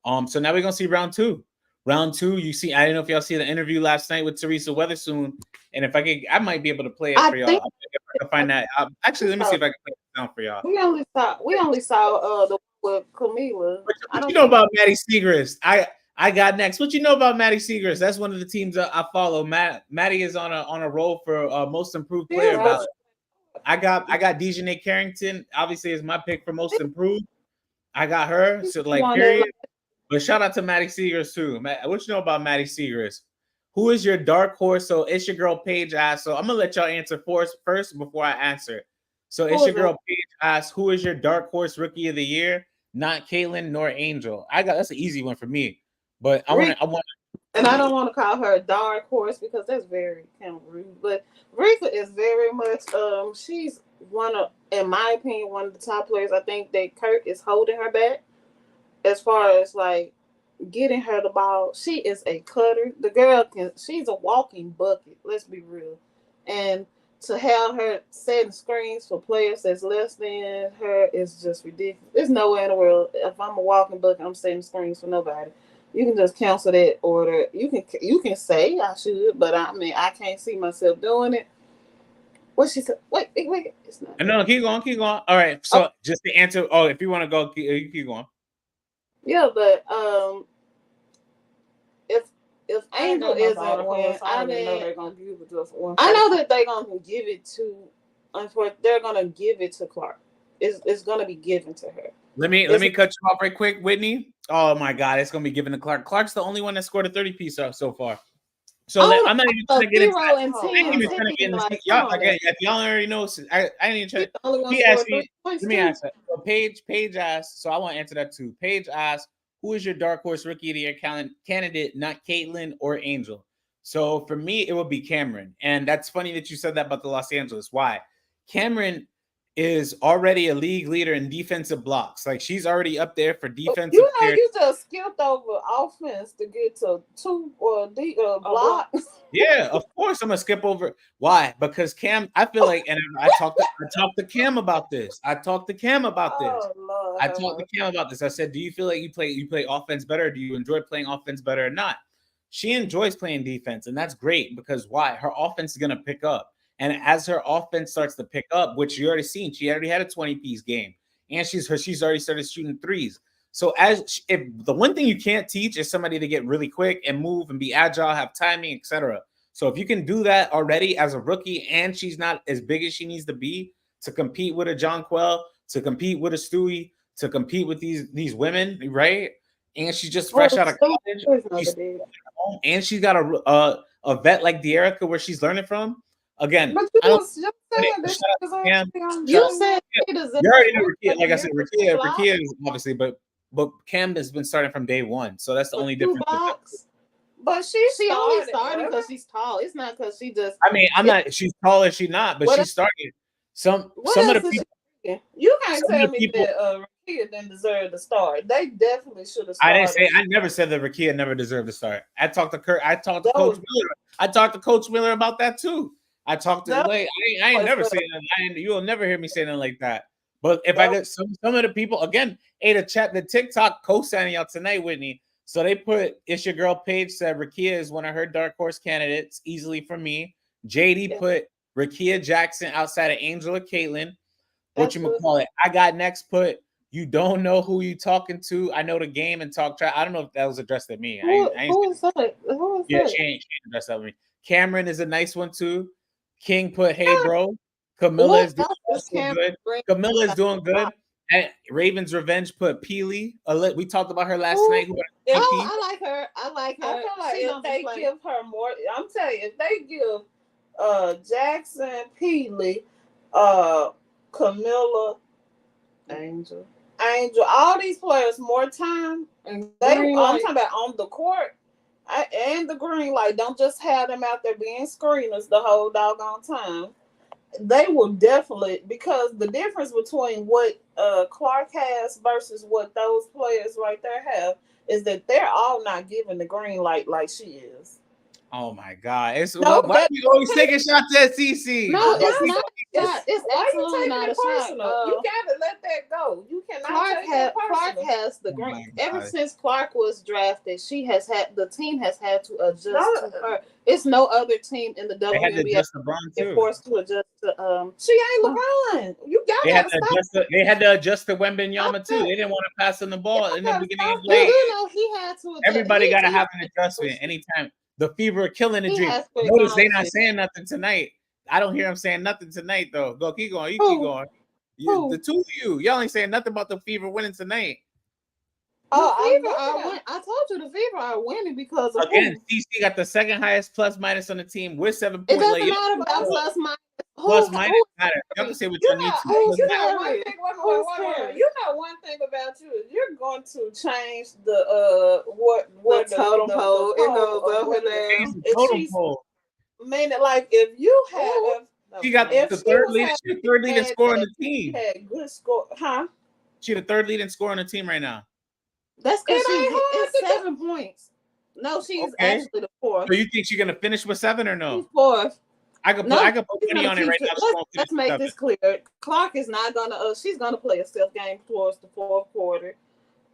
So now we're gonna see round two. Round two, you see, I don't know if y'all see the interview last night with Teresa Weatherspoon, and if I could, I might be able to play it I for y'all. think If I can find that. Actually, let me see if I can play it down for y'all. we only saw the one with Camila. What you know about Maddie Segrist? I got next. What you know about Maddie Segrist? That's one of the teams that I follow. Maddie is on a roll for most improved player. Ballot. I got Dejanay Carrington. Obviously, is my pick for most improved. I got her. So like period. But shout out to Maddie Segrist too. What you know about Maddie Segrist? Who is your dark horse? So it's your girl Paige asked. So I'm gonna let y'all answer first before I answer. So it's your girl Paige asked, who is your dark horse rookie of the year? Not Caitlin nor Angel. That's an easy one for me. But I want and I don't want to call her a dark horse because that's very kind of rude. But Rika is very much she's in my opinion, one of the top players. I think that Kirk is holding her back as far as like getting her the ball. She is a cutter. The girl she's a walking bucket. Let's be real. And to have her setting screens for players that's less than her is just ridiculous. There's no way in the world if I'm a walking bucket, I'm setting screens for nobody. You can just cancel that order. You can say I should, but I mean I can't see myself doing it. What she said? Wait. It's not. No, keep going. All right. So just to answer. Oh, if you want to go, you keep going. Yeah, but if Angel isn't one, I mean, know they're gonna give it to us one. I know that they're gonna give it to. Unfortunately, they're gonna give it to Clark. It's gonna be given to her. Let me cut you off right quick, Whitney. Oh my God, it's gonna be given to Clark. Clark's the only one that scored a 30-piece so far. So I'm not even trying to get into that. I'm not even trying to get into y'all. Again, if y'all already know, I ain't even trying. He asked me. Let me answer. So Paige asked. So I want to answer that too. Paige asked, "Who is your dark horse rookie of the year candidate? Not Caitlin or Angel." So for me, it would be Cameron. And that's funny that you said that about the Los Angeles. Why? Cameron is already a league leader in defensive blocks. Like she's already up there for defensive. You just skipped over offense to get to two blocks. Yeah, of course I'm gonna skip over. Why? Because Cam, I feel like, and I talked to Cam about this. I talked to Cam about this. I said, do you feel like you play offense better? Do you enjoy playing offense better or not? She enjoys playing defense, and that's great because why? Her offense is gonna pick up. And as her offense starts to pick up, which you already seen, she already had a 20-piece game, and she's already started shooting threes. So if the one thing you can't teach is somebody to get really quick and move and be agile, have timing, etc. So if you can do that already as a rookie, and she's not as big as she needs to be to compete with a Jonquel, to compete with a Stewie, to compete with these women, right? And she's just fresh out of college, and she's got a vet like De'Erica where she's learning from. Again, but you said you already know Rakia. Like I said, Rakia is obviously, but Cam has been starting from day one, so that's the only difference. But she only started because she's tall. It's not because she just. I mean, I'm not. She's tall as she not, but she started. Some of the people. You can't tell me that Rakia didn't deserve to start. They definitely should have started. I never said that Rakia never deserved to start. I talked to Coach Miller. I talked to Coach Miller about that too. I talked to I ain't never saying that. You will never hear me say nothing like that. But if I get some of the people again, the TikTok co-signing y'all tonight, Whitney. So they put it's your girl Paige said Rakia is one of her dark horse candidates easily for me. JD put Rakia Jackson outside of Angel or Caitlin. Whatchamacallit? I got next put you don't know who you talking to. I know the game and talk trash. I don't know if that was addressed at me. Who is that? She ain't addressed that with me. Cameron is a nice one too. King put, hey, bro. Camilla is doing good. Camilla is doing good. And Raven's Revenge put Peely. We talked about her last night. I like her. I feel like if they give her more, I'm telling you, if they give Jackson, Peely, Camilla, Angel, all these players more time, and I'm talking about on the court. And the green light, don't just have them out there being screeners the whole doggone time. They will definitely, because the difference between what Clark has versus what those players right there have is that they're all not giving the green light like she is. Oh my God! Why are you always taking shots at CC? No, it's not. shot. It's why you absolutely taking not it a shot. personal? You gotta let that go. You cannot take it Clark personal. has the Oh my green. Ever God. since Clark was drafted, the team has had to adjust No, to her. It's no other team in the They had to WNBA adjust LeBron is too. forced to adjust to she ain't LeBron. They had Gotta to stop. adjust. They had to adjust to Wembanyama too. They didn't want to pass on the ball in the Y'all beginning of gotta play. You know, he had to adjust. Everybody got to have an adjustment anytime. The Fever are killing the He dream. has to Notice they acknowledge not it. saying nothing tonight. I don't hear them saying nothing tonight though. Go, keep going. You Who? keep going. Who? The two of y'all ain't saying nothing about the Fever winning tonight. The I'm Fever are looking win. I told you the Fever are winning because of Again, who? CC got the second highest plus minus on the team with 7 It points. doesn't Like, matter about plus minus. plus Who? minus Who? matter. Y'all can say what You y'all need know, to. Who's you know one Curry? thing. Who's Wait. Curry? You know one thing about you is you're going to change the what The totem pole. It goes of up what and it is. down. Change the If totem she's pole. meaning like if you have She got if the she third was lead. having She's the third leading scorer on had the team. had good score, huh? She the third leading scorer on the team right now. That's because It ain't hard it's to do. 7 points. No, she's Okay. actually the fourth. So you think she's gonna finish with 7 or She's no? fourth. I could No, put money on it right now. Let's make this clear. Clark is not gonna. She's gonna play a self game towards the fourth quarter,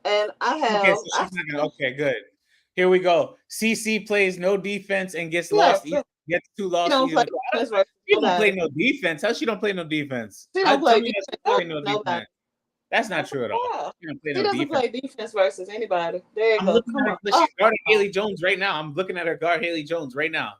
and I have. Okay, so she's not gonna. Okay, good. Here we go. CC plays no defense and gets Yeah, lost. but Gets 2 she losses. don't play defense versus She don't play nobody. no defense. How she don't play no defense? She don't Tell play me defense that she don't play versus no nobody. defense. That's not true at all. Yeah. She don't play She no doesn't defense. play defense versus anybody. There you I'm go. looking Come at her, on. but she's guarding Haley Jones right now. I'm looking at her guard Haley Jones right now.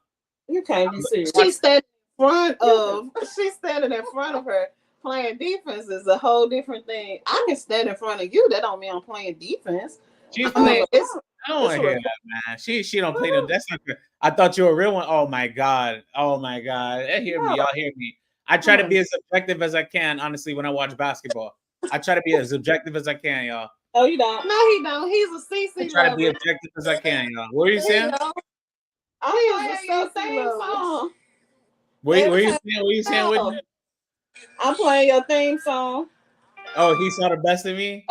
You can't be serious. She's standing in front of. She's standing in front of her. Playing defense is a whole different thing. I can stand in front of you. That don't mean I'm playing defense. She's I mean, playing. it's I don't want to hear that, man. She don't play no. That's not good. I thought you were a real one. Oh my god. Oh my god. Hear me, y'all. Hear me. I try to be as objective as I can. Honestly, when I watch basketball, I try to be as objective as I can, y'all. Oh, you don't? no, he don't. He's a CC I try to be lover. objective as I can, y'all. What are you He saying? don't. I'm He is playing a your CC theme lover. song. What are you saying? What are you saying? No. I'm playing your theme song. Oh, he saw the best of me.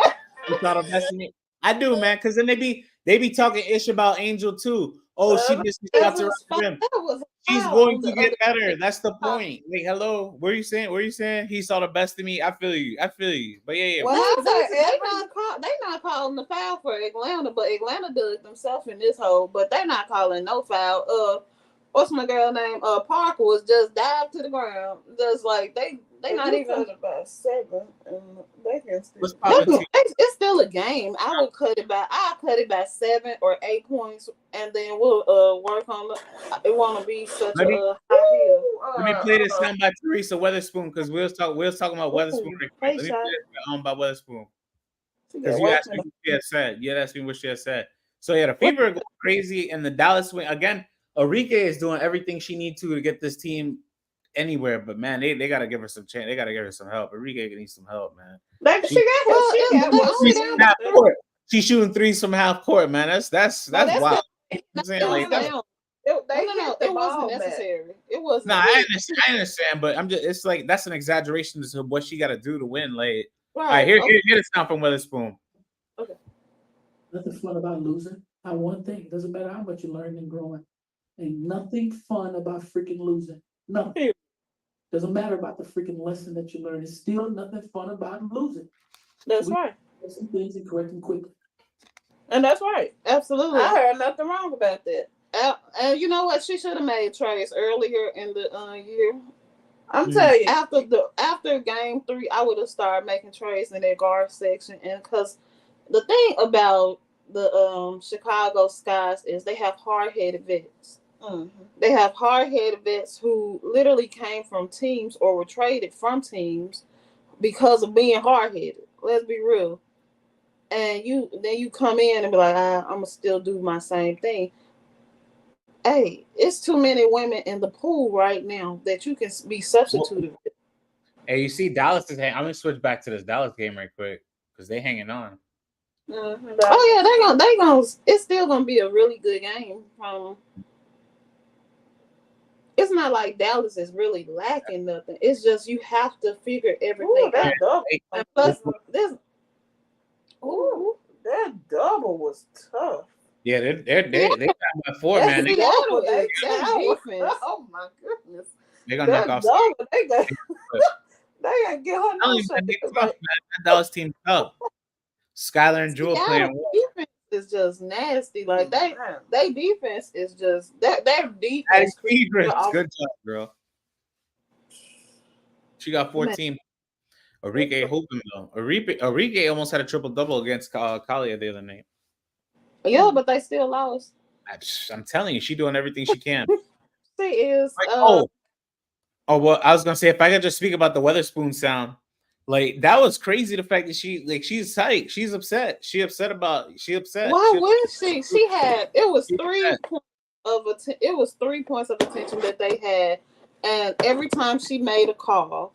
He saw the best of me. I do, man. Because then they be talking ish about Angel too. Oh, she just got to rim. She's going to get better. That's the point. Like, hello, what are you saying? What are you saying? He saw the best of me. I feel you. I feel you. But yeah. Well, they not calling the foul for Atlanta, but Atlanta dug themselves in this hole. But they're not calling no foul. What's my girl name? Parker was just dived to the ground. Just like they not even about 7, and they can still. It's still a game. I cut it by 7 or 8 points, and then we'll work on it. Want to be such a high hill. Let me play this sound by Teresa Weatherspoon because we was talking about Weatherspoon. Let me play this by Weatherspoon because you asked me what she had said. You asked me what she had said. So yeah, the Fever are going crazy, and the Dallas win again. Enrique is doing everything she needs to get this team anywhere, but man, they gotta give her some chance. They gotta give her some help. Enrique needs some help, man. She's shooting threes from half court, man. That's wild. I'm saying like it wasn't necessary. It wasn't. No, I understand, but I'm just. It's like that's an exaggeration to what she got to do to win. Like, all right, here the sound from Weatherspoon. Okay. Nothing fun about losing. One thing. Doesn't matter how much you learn and growing. Ain't nothing fun about freaking losing. Nothing. Doesn't matter about the freaking lesson that you learn. It's still nothing fun about losing. That's right. Some things and correct them quickly. And that's right. Absolutely. I heard nothing wrong about that. And you know what? She should have made trades earlier in the year. I'm telling you, after game 3, I would have started making trades in that guard section, and because the thing about the Chicago Skies is they have hard-headed vets. Mm-hmm. They have hard-headed vets who literally came from teams or were traded from teams because of being hard-headed. Let's be real. And then you come in and be like, I'm gonna still do my same thing. Hey, it's too many women in the pool right now that you can be substituted with. Hey, you see, Dallas is. I'm gonna switch back to this Dallas game right quick because they hanging on. Mm-hmm. Oh yeah, they gonna. It's still gonna be a really good game. It's not like Dallas is really lacking nothing. It's just you have to figure everything out. And plus, that double was tough. Yeah, they got by 4, man. That's defense. Oh my goodness. They're gonna knock off. They ain't get her I no don't even shot. think tough, man. That Dallas team tough. Skylar and Jewel playing well. Defense is just nasty. Like they defense is just their Addie defense. Seagrams, good job, girl. She got Man. 14. Enrique hooping though. Enrique almost had a triple double against Kalia the other night. Yeah, but they still lost. I'm telling you, she doing everything she can. She is. Like, oh, well, I was gonna say if I could just speak about the Weatherspoon sound, like that was crazy. The fact that she's tight, she's upset. She upset. Why was she? She had it was 3 points of it was 3 points of attention that they had, and every time she made a call,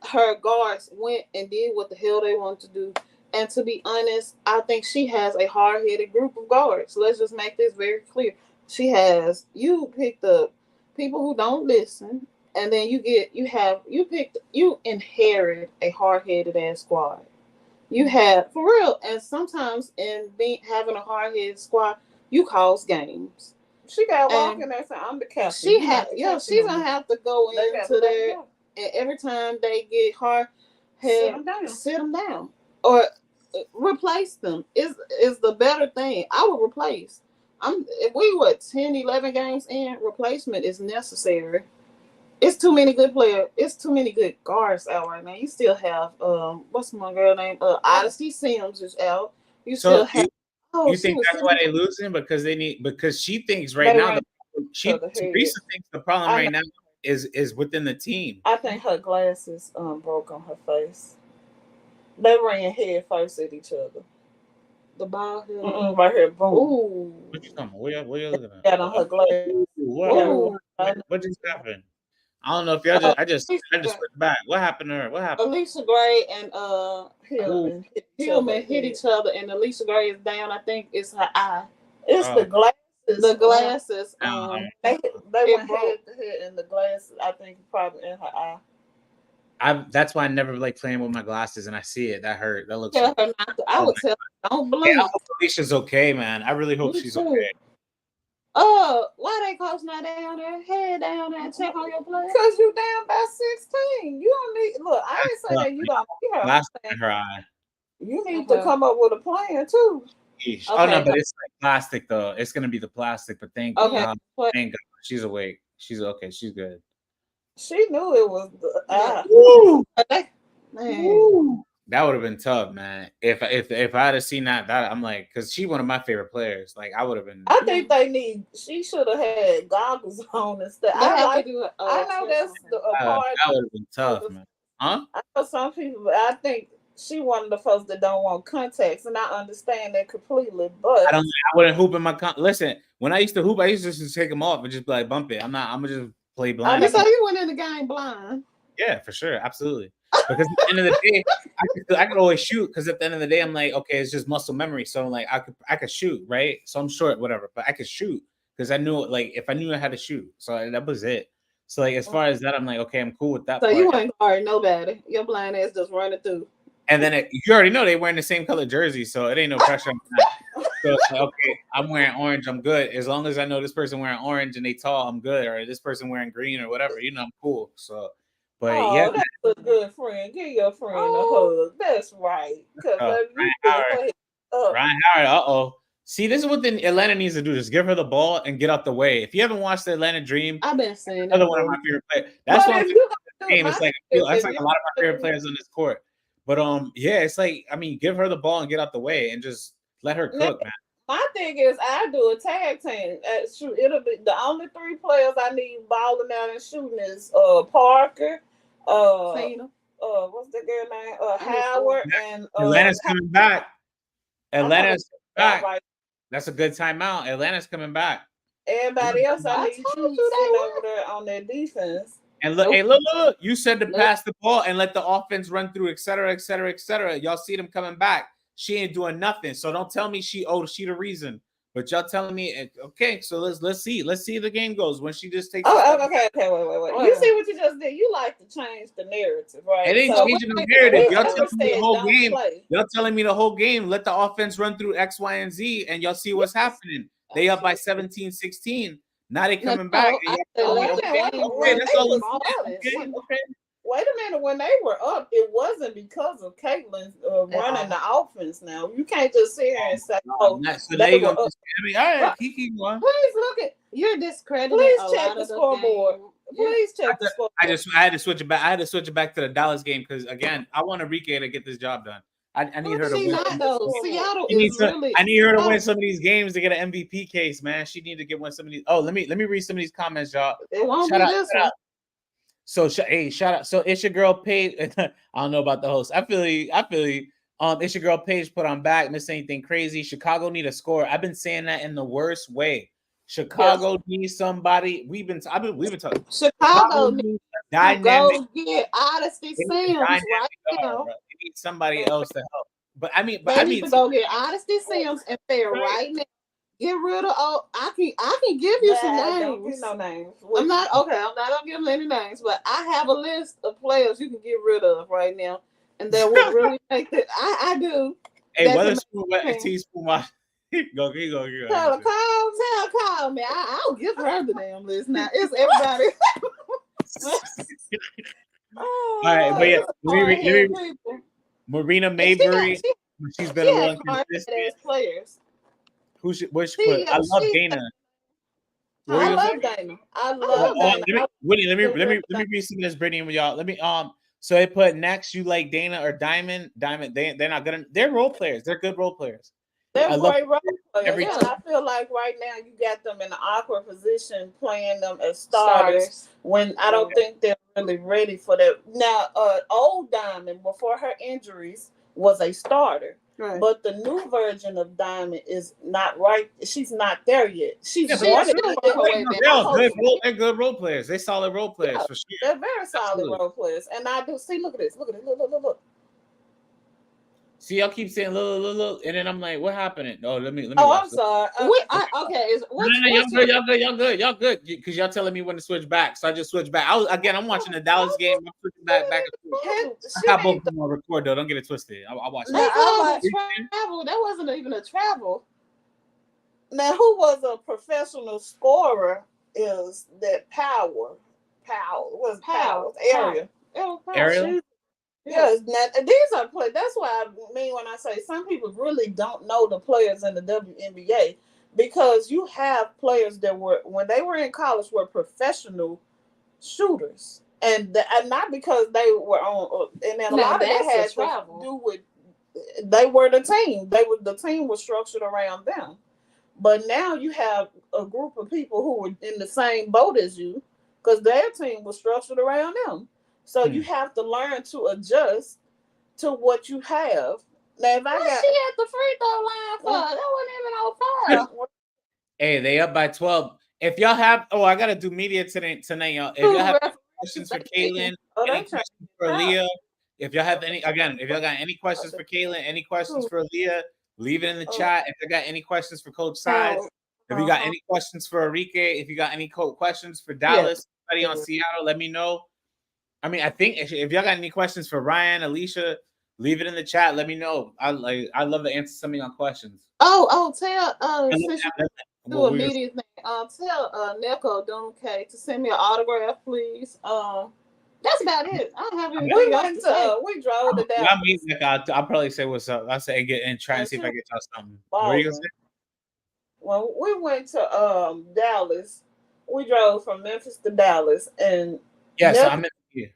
her guards went and did what the hell they wanted to do. And to be honest, I think she has a hard-headed group of guards. Let's just make this very clear. You picked up people who don't listen, and then you inherit a hard-headed ass squad. You have for real, and sometimes in having a hard-headed squad, you cause games. She got to walk in there and say, "I'm the captain." She's gonna have to go into there, and every time they get hard-headed, sit them down or replace them is the better thing. I would replace. If we 10, 11 games in, replacement is necessary. It's too many good players. It's too many good guards out right now. You still have what's my girl name? Odyssey Sims is out. You still have. You think that's why they losing? Because she thinks right now Teresa thinks the problem right now is within the team. I think her glasses broke on her face. They ran head first at each other. The ball here. Right here, boom. Ooh. What you talking about? What you looking at? Got on her glasses. What just happened? I don't know if y'all I just switched back. What happened to her? What happened? Alicia Gray and Hillman hit each other, and Alicia Gray is down. I think it's her eye. It's the glasses. The glasses. They went head to head, and the glasses, I think, probably in her eye. That's why I never like playing with my glasses, and I see it. That hurt. That looks. I would tell her, don't blink. I hope Alicia's okay, man. I really hope she's okay. Why they coach not down there? Head down there and check on your play. Because you down by 16. You don't need. Look, I ain't say that you don't need her. Glass in her eye. You need to come up with a plan too. Okay. Oh no, but it's like plastic though. It's gonna be the plastic. But thank God, she's awake. She's okay. She's good. She knew it was the eye. Man. That would have been tough, man. If I had seen that I'm like, because she's one of my favorite players. Like I would have been. I think she should have had goggles on and stuff. I know that's the part. That would have been tough, man. Huh? I know some people. I think she one of the folks that don't want contacts, and I understand that completely. But I wouldn't hoop in my listen. When I used to hoop, I used to just take them off and just be like bump it. I'm gonna just play blind. So you went in the game blind. Yeah, for sure, absolutely. Because at the end of the day, I could always shoot. Because at the end of the day, I'm like, okay, it's just muscle memory. So I'm like, I could shoot, right? So I'm short, whatever, but I could shoot because I knew, like, if I knew I had to shoot, so that was it. So like, as far as that, I'm like, okay, I'm cool with that. So you ain't guarding nobody. Your blind ass just running through. And then you already know they wearing the same color jersey, so it ain't no pressure on that. So it's like, okay, I'm wearing orange, I'm good. As long as I know this person wearing orange and they tall, I'm good. Or this person wearing green or whatever, I'm cool. So. But yeah, that's a good friend. Give your friend a hug. That's right. Rhyne Howard. See, this is what the Atlanta needs to do: just give her the ball and get out the way. If you haven't watched the Atlanta Dream, I've been saying another one of my favorite players. That's one of the game. It's like a lot of my favorite players on this court. But yeah, it's like give her the ball and get out the way and just let her cook, man. My thing is, I do a tag team. Shoot, it'll be the only 3 players I need balling out and shooting is Parker, what's the girl name? Howard and Atlanta's coming back. Atlanta's back. Right. That's a good timeout. Atlanta's coming back. Everybody else, I need you sitting over there on their defense. And look, look. You said to pass the ball and let the offense run through, et cetera, et cetera, et cetera. Y'all see them coming back. She ain't doing nothing. So don't tell me she the reason. But y'all telling me, okay, so let's see the game goes when she just takes. Okay, wait. You see what you just did? You like to change the narrative, right? It ain't changing the narrative. Y'all telling me the whole game. Y'all telling me the whole game. Let the offense run through X, Y, and Z, and y'all see what's happening. They up by 17-16. Now they coming back. And y'all telling me, okay, that's all. Okay. Wait a minute. When they were up, it wasn't because of Caitlyn running the offense. Now you can't just sit here and say, "Oh, so now they you were gonna up." just, I mean, all right, keep going. Please look at. You're discrediting. Please a check lot the of scoreboard. game. Please check the scoreboard. I had to switch it back. I had to switch it back to the Dallas game because again, I want Enrique to get this job done. I need her to She win. not though. Seattle She needs is to, really. I need her to win some of these games to get an MVP case, man. She need to get one some of these. Oh, let me read some of these comments, y'all. It won't Shout be out, this shout one. out. So hey, shout out. So it's your girl Paige. I don't know about the host. I feel you. It's your girl Paige put on back. Miss anything crazy. Chicago need a score. I've been saying that in the worst way. Chicago needs somebody. We've been talking. Chicago needs to go get Odyssey Sims right now. They need somebody else to help. But I mean, they need to go get Odyssey Sims and fair right now. Get rid of I can give you some names. Don't give no names. I'm not gonna give them any names, but I have a list of players you can get rid of right now, and that would really make it. I do. Hey, what is teaspoon? Go. Tell Kyle, man. I'll give her the damn list now. It's everybody. All right, but yeah, let me Marina Maybury. She's been a little consistent. Players. Which put? I love Dana. I love Dana. Let me read some of this, Brittany, with y'all. Let me So they put next. You like Dana or Diamond? They're not good. They're role players. They're good role players. They're great role players. I feel like right now you got them in an awkward position playing them as starters when I don't think they're really ready for that. Now, old Diamond before her injuries was a starter. Right. But the new version of Diamond is not right. She's not there yet. She's they're good role players. They're solid role players for sure. They're very solid role players. And I do see. Look at this. Look. See, y'all keep saying look, and then I'm like, what happened? Oh, let me. I'm sorry. Y'all good, because y'all telling me when to switch back. So I just switched back. I'm watching the Dallas game. I'm switching back and forth. I got both of them on record though. Don't get it twisted. I watch. Travel. That wasn't even a travel. Now, who was a professional scorer is that Powell. Ariel. Yes, these are players. That's what I mean when I say some people really don't know the players in the WNBA, because you have players that were, when they were in college, were professional shooters, and not because they were on. And then a lot of that had to do with they were the team. The team was structured around them. But now you have a group of people who were in the same boat as you, because their team was structured around them. So you have to learn to adjust to what you have. Now, if I got she at the free throw line for, that wasn't even on fire. Hey, they up by 12. If y'all have, I gotta do media tonight, y'all. If y'all have questions for Caitlin, any questions for Leah, if y'all got any questions for Caitlin, any questions for Leah, leave it in the chat. If you got any questions for Coach Sides, if you got any questions for Enrique, if you got any questions for Dallas, anybody on Seattle, let me know. I mean, I think if y'all got any questions for Ryan, Alicia, leave it in the chat. Let me know. I love to answer some of your questions. Tell do a media thing. Tell Neko Dunke to send me an autograph, please. That's about it. I don't have anything else to say. We drove to Dallas. I'll probably say what's up. I'll say try and see if I get y'all something. What are you gonna say? When we went to Dallas, we drove from Memphis to Dallas, and so I'm in here.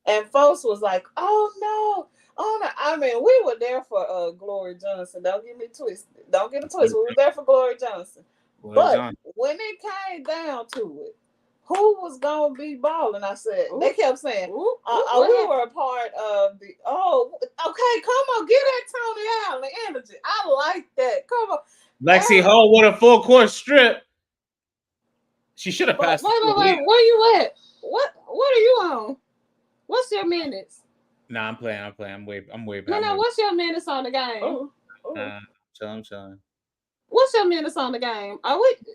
And folks was like, "Oh no." I mean, we were there for Glory Johnson. Don't get me twisted. Don't get it twisted. We were there for Glory Johnson. But when it came down to it, who was gonna be balling? I said, they kept saying, we were a part of the. Oh, okay, come on, get that Tony Allen energy. I like that. Come on, Lexi Hall with a full court strip. She should have passed. Wait, where you at? What are you on? What's your minutes? Nah, I'm playing. I'm way back. No, what's your minutes on the game? I'm chilling. What's your minutes on the game?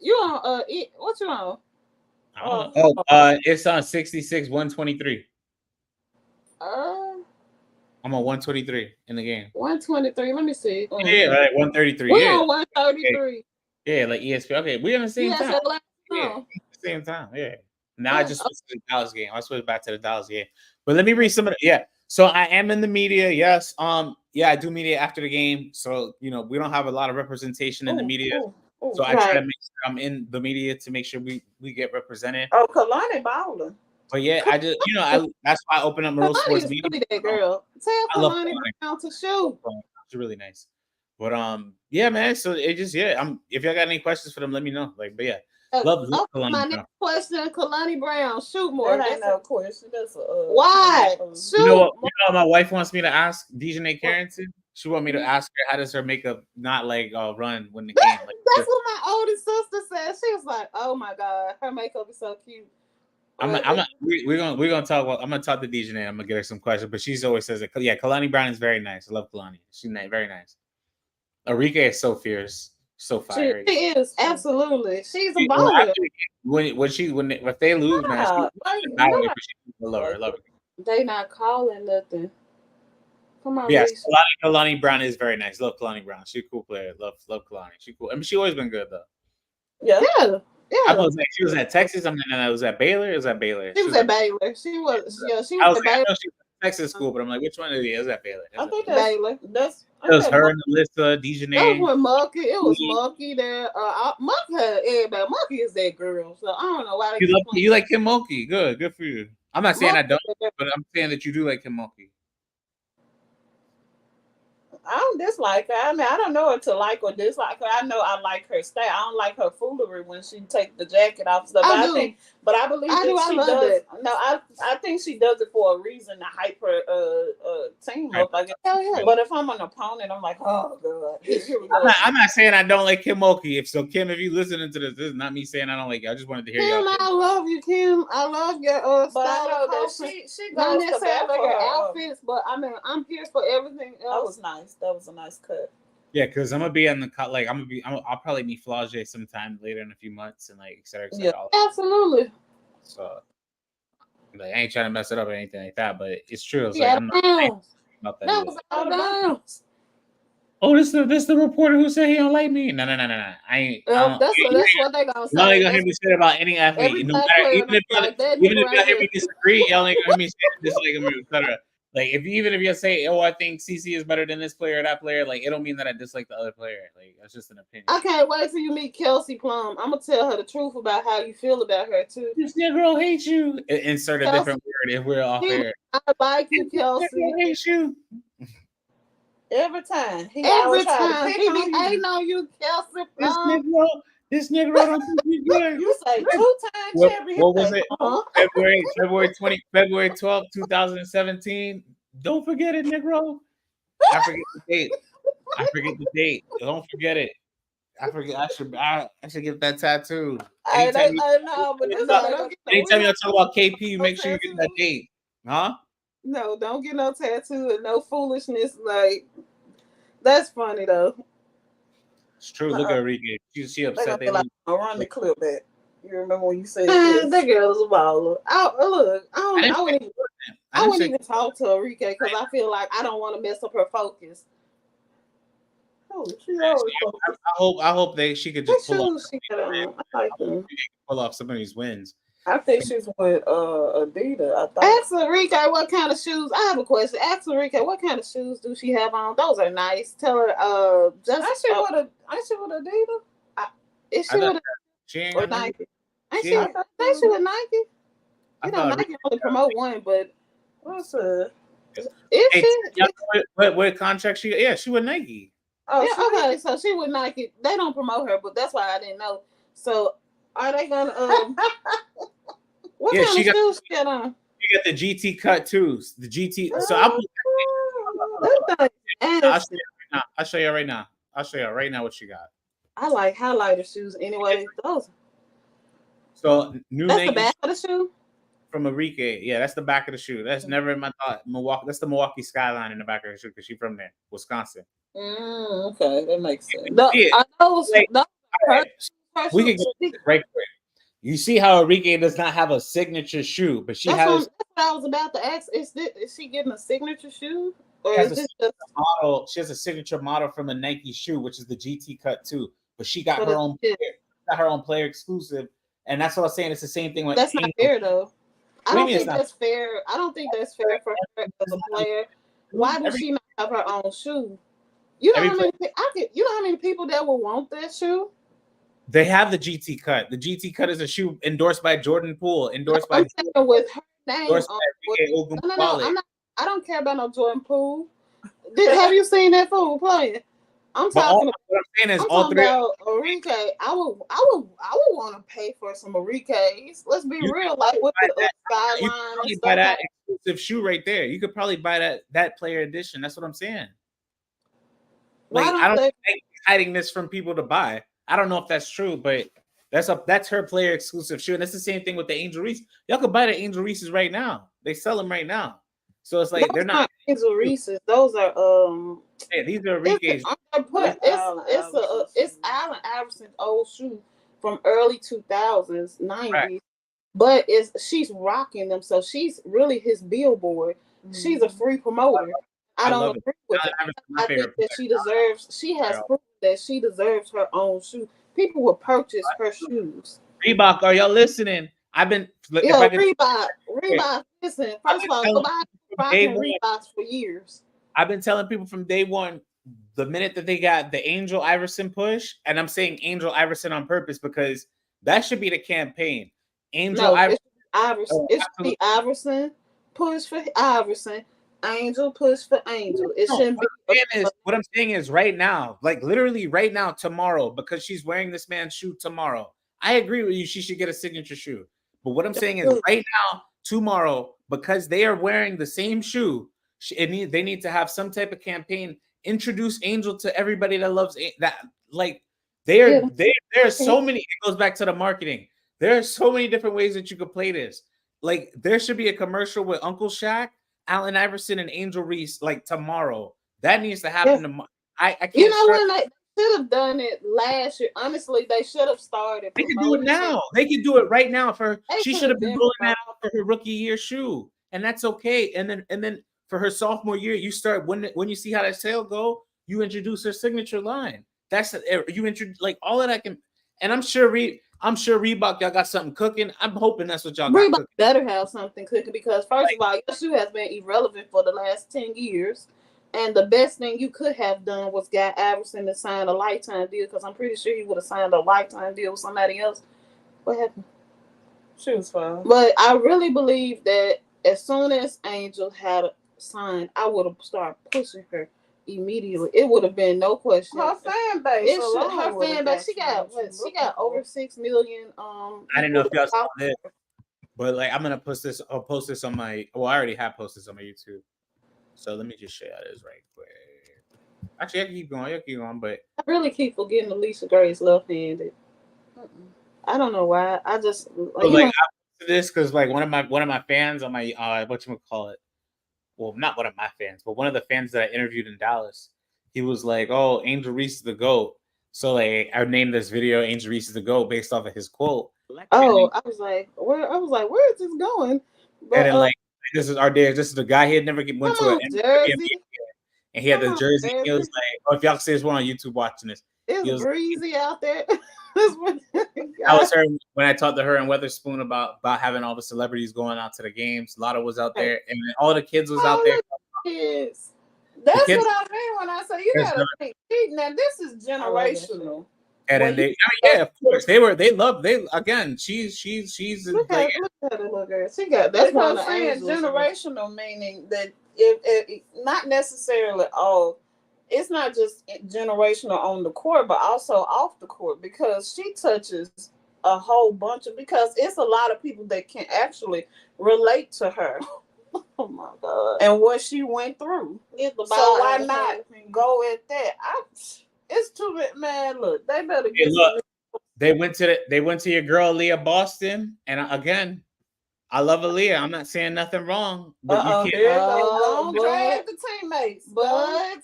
You on what you on? It's on 66, 123. I'm on 123 in the game. 123. Let me see. Yeah, right. 133. We're on 133. Yeah, like ESPN. Okay, we're on the same time. Yeah, same time. Yeah. Now I just switched to the Dallas game. I switched back to the Dallas game. But let me read some of the, yeah. So I am in the media, yes. Yeah, I do media after the game. So we don't have a lot of representation in the media. So I try to make sure I'm in the media to make sure we get represented. Oh, Kalani Bowler. But yeah, I just that's why I open up Real Sports Media. Really that girl. Tell I love Kalani Brown to shoot. She's really nice. But yeah, man. So it just if y'all got any questions for them, let me know. Like, but yeah. Love Kalani my next question, Kalani Brown, shoot more. That ain't no question. That's why? Shoot. You know what my wife wants me to ask Dejanay Carrington? She want me to ask her how does her makeup not like run when the game. Like, that's what my oldest sister said. She was like, "Oh my god, her makeup is so cute." We're gonna talk about. I'm gonna talk to Dejanay. I'm gonna get her some questions, but she's always says that. Yeah, Kalani Brown is very nice. I love Kalani. She's very nice. Arike is so fierce. So fiery. She is absolutely. She's a baller. If they lose, man, I love her. They not calling nothing. Come on. Yes, Kalani Brown is very nice. Love Kalani Brown. She's a cool player. Love Kalani. She's cool. I mean, she always been good though. Yeah. She was at Texas. I was at Baylor. It was at Baylor. She was at Baylor. She was at Baylor. I know she was at Texas school, but I'm like, which one is it? It was at Baylor. I think that's Baylor. It was her and Alyssa, Dejanay. That was Monkey. It was Monkey there. Monkey had everybody. Monkey is that girl. So I don't know why you like Kim Mulkey. Good for you. I'm not saying I don't, but I'm saying that you do like Kim Mulkey. I don't dislike her. I mean, I don't know her to like or dislike her. I know I like her style. I don't like her foolery when she take the jacket off stuff. I believe that she does. It. No, I think she does it for a reason to hype her team up. I guess. But if I'm an opponent, I'm like, oh god. I'm not saying I don't like Kim Mulkey. If you listening to this is not me saying I don't like you. I just wanted to hear Kim, I love you, Kim. I love your but I know that she goes to bat for her outfits, but I mean, I'm here for everything else. That was nice. That was a nice cut. Yeah, because I'm gonna be on the cut. Like I'll probably meet Flaugier sometime later in a few months, and like et cetera. Yeah, absolutely. So, like, I ain't trying to mess it up or anything like that, but it's true. It's like I'm not about that. That was out of bounds. Oh, this the reporter who said he don't like me. No. I ain't. That's what they gonna say. Y'all ain't gonna hear me say about any athlete. No matter, even if y'all hear me disagree, y'all ain't gonna hear me say dislike him, etc. Like even if you say, "Oh, I think CC is better than this player or that player," like it don't mean that I dislike the other player. Like that's just an opinion. I can't wait till you meet Kelsey Plum. I'm gonna tell her the truth about how you feel about her too. This Negro hates you. Insert a different word if we're off air. I like you, Kelsey. Hates you. Every time. He be hating on you, Kelsey Plum. This Negro don't think you good. You say 2-time champion. What was it? February 12th, 2017. Don't forget it, Negro. I forget the date. Don't forget it. I should get that tattoo. I know, but anytime you talk about KP, you make sure you get that date. Huh? No, don't get no tattoo and no foolishness. Like that's funny though. It's true. Look at Enrique. She upset. I'll run the clip back. You remember when you said that girl's a baller. I wouldn't even talk to Enrique because I feel like I don't want to mess up her focus. Oh, I hope she could just pull off some of these wins. I think she's with Adidas. Ask Enrique what kind of shoes. I have a question. Ask Enrique what kind of shoes do she have on? Those are nice. Tell her I should with Adidas. Is she with Nike? Ain't she with Nike? You know Nike only promote one, but what's is she? What contract she? Yeah, she with Nike. Oh, yeah, okay. So she with Nike. They don't promote her, but that's why I didn't know. So are they gonna what kind of shoes she got on? You got the GT cut too. The GT. So I'll show you right now. I'll show you right now what she got. I like highlighter shoes anyway. Those. So that's the back of the shoe? From Enrique. Yeah, that's the back of the shoe. That's never in my thought. Milwaukee. That's the Milwaukee skyline in the back of the shoe because she's from there, Wisconsin. Okay, that makes sense. We can get right quick. You see how Enrique does not have a signature shoe, but she has. That's what I was about to ask. Is she getting a signature shoe? Or is this model? She has a signature model from a Nike shoe, which is the GT Cut 2. But she got her own. Got her own player exclusive, and that's what I was saying. It's the same thing with. That's not fair though. I don't think that's fair. I don't think that's fair for her as a player. Why does she not have her own shoe? You know how many people that would want that shoe? They have the GT cut. The GT cut is a shoe endorsed by Jordan Poole, endorsed by with her name on. No, I'm not. I don't care about no Jordan Poole. Have you seen that fool playing? I'm talking about Enrique. I would want to pay for some Enrique's. Let's be real, like with the skyline and stuff. Buy that exclusive shoe right there. You could probably buy that player edition. That's what I'm saying. Like I don't think hiding this from people to buy. I don't know if that's true, but that's her player exclusive shoe, and that's the same thing with the Angel Reese. Y'all could buy the Angel Reese's right now. They sell them right now. So it's like they're not Angel Reese's. Those are yeah, these are Enrique's. It's Allen Iverson's old shoe from early 2000s, 90s. Right. But she's rocking them, so she's really his billboard. Mm-hmm. She's a free promoter. I don't agree with it. I think that she has proven that she deserves her own shoe. People will purchase her shoes. Reebok, are y'all listening? Reebok. Listen, first of all, nobody's rocking Reeboks for years. I've been telling people from day one, the minute that they got the Angel Iverson push, and I'm saying Angel Iverson on purpose because that should be the campaign. Iverson. It should be Iverson push for Iverson. Angel push for Angel. It shouldn't be. What I'm saying is right now, like literally right now, tomorrow, because she's wearing this man's shoe tomorrow. I agree with you. She should get a signature shoe. But what I'm saying is right now, tomorrow, because they are wearing the same shoe, they need to have some type of campaign. Introduce Angel to everybody that loves that. Like there are so many. It goes back to the marketing. There are so many different ways that you could play this. Like there should be a commercial with Uncle Shaq, Allen Iverson, and Angel Reese like tomorrorow. That needs to happen tomorrow. I can't. You know when they should have done it last year. Honestly, they should have started. They can do it now. They can do it right now. She should have been rolling that out for her rookie year shoe, and that's okay. And then for her sophomore year, you start when you see how that sale go, you introduce her signature line. You introduce like all of that can, and I'm sure Reebok, y'all got something cooking. I'm hoping that's what y'all got. Reebok better have something cooking because first of all, your shoe has been irrelevant for the last 10 years. And the best thing you could have done was got Iverson to sign a lifetime deal because I'm pretty sure he would have signed a lifetime deal with somebody else. What happened? She was fine. But I really believe that as soon as Angel had signed, I would have started pushing her immediately. It would have been no question. Her fan base. Her fan base. She got over 6 million. I didn't know if y'all saw this, but like I'm gonna post this. I'll post this on my. Well, I already have posted this on my YouTube. So let me just show you this right quick. Actually, I can keep going, but I really keep forgetting Alicia Gray's left-handed. I don't know why. I just I posted this because like one of my fans on my whatchamacallit. Well, not one of my fans, but one of the fans that I interviewed in Dallas. He was like, "Oh, Angel Reese is the GOAT." So like I named this video "Angel Reese is the GOAT" based off of his quote. Oh, I was like, where is this going? But, and then like. This is our day. This is the guy he had never went to an NBA, and he had the jersey. He was like, "Oh, if y'all see this one on YouTube watching this, it's breezy out there." I was her when I talked to her and Weatherspoon about having all the celebrities going out to the games. Lotto was out there, and all the kids was out there. Kids. That's what I mean when I say you gotta think. Now this is generational. And then of course they again. She's look like at her. She got that's what I'm saying. Generational meaning that it not necessarily all. It's not just generational on the court, but also off the court because she touches a whole bunch of because it's a lot of people that can actually relate to her. Oh my God! And what she went through. So why not go at that? It's too bit, man. Look, they better get. They went to your girl Leah Boston, and again, I love Aaliyah. I'm not saying nothing wrong, but you can't. Don't drag the teammates, but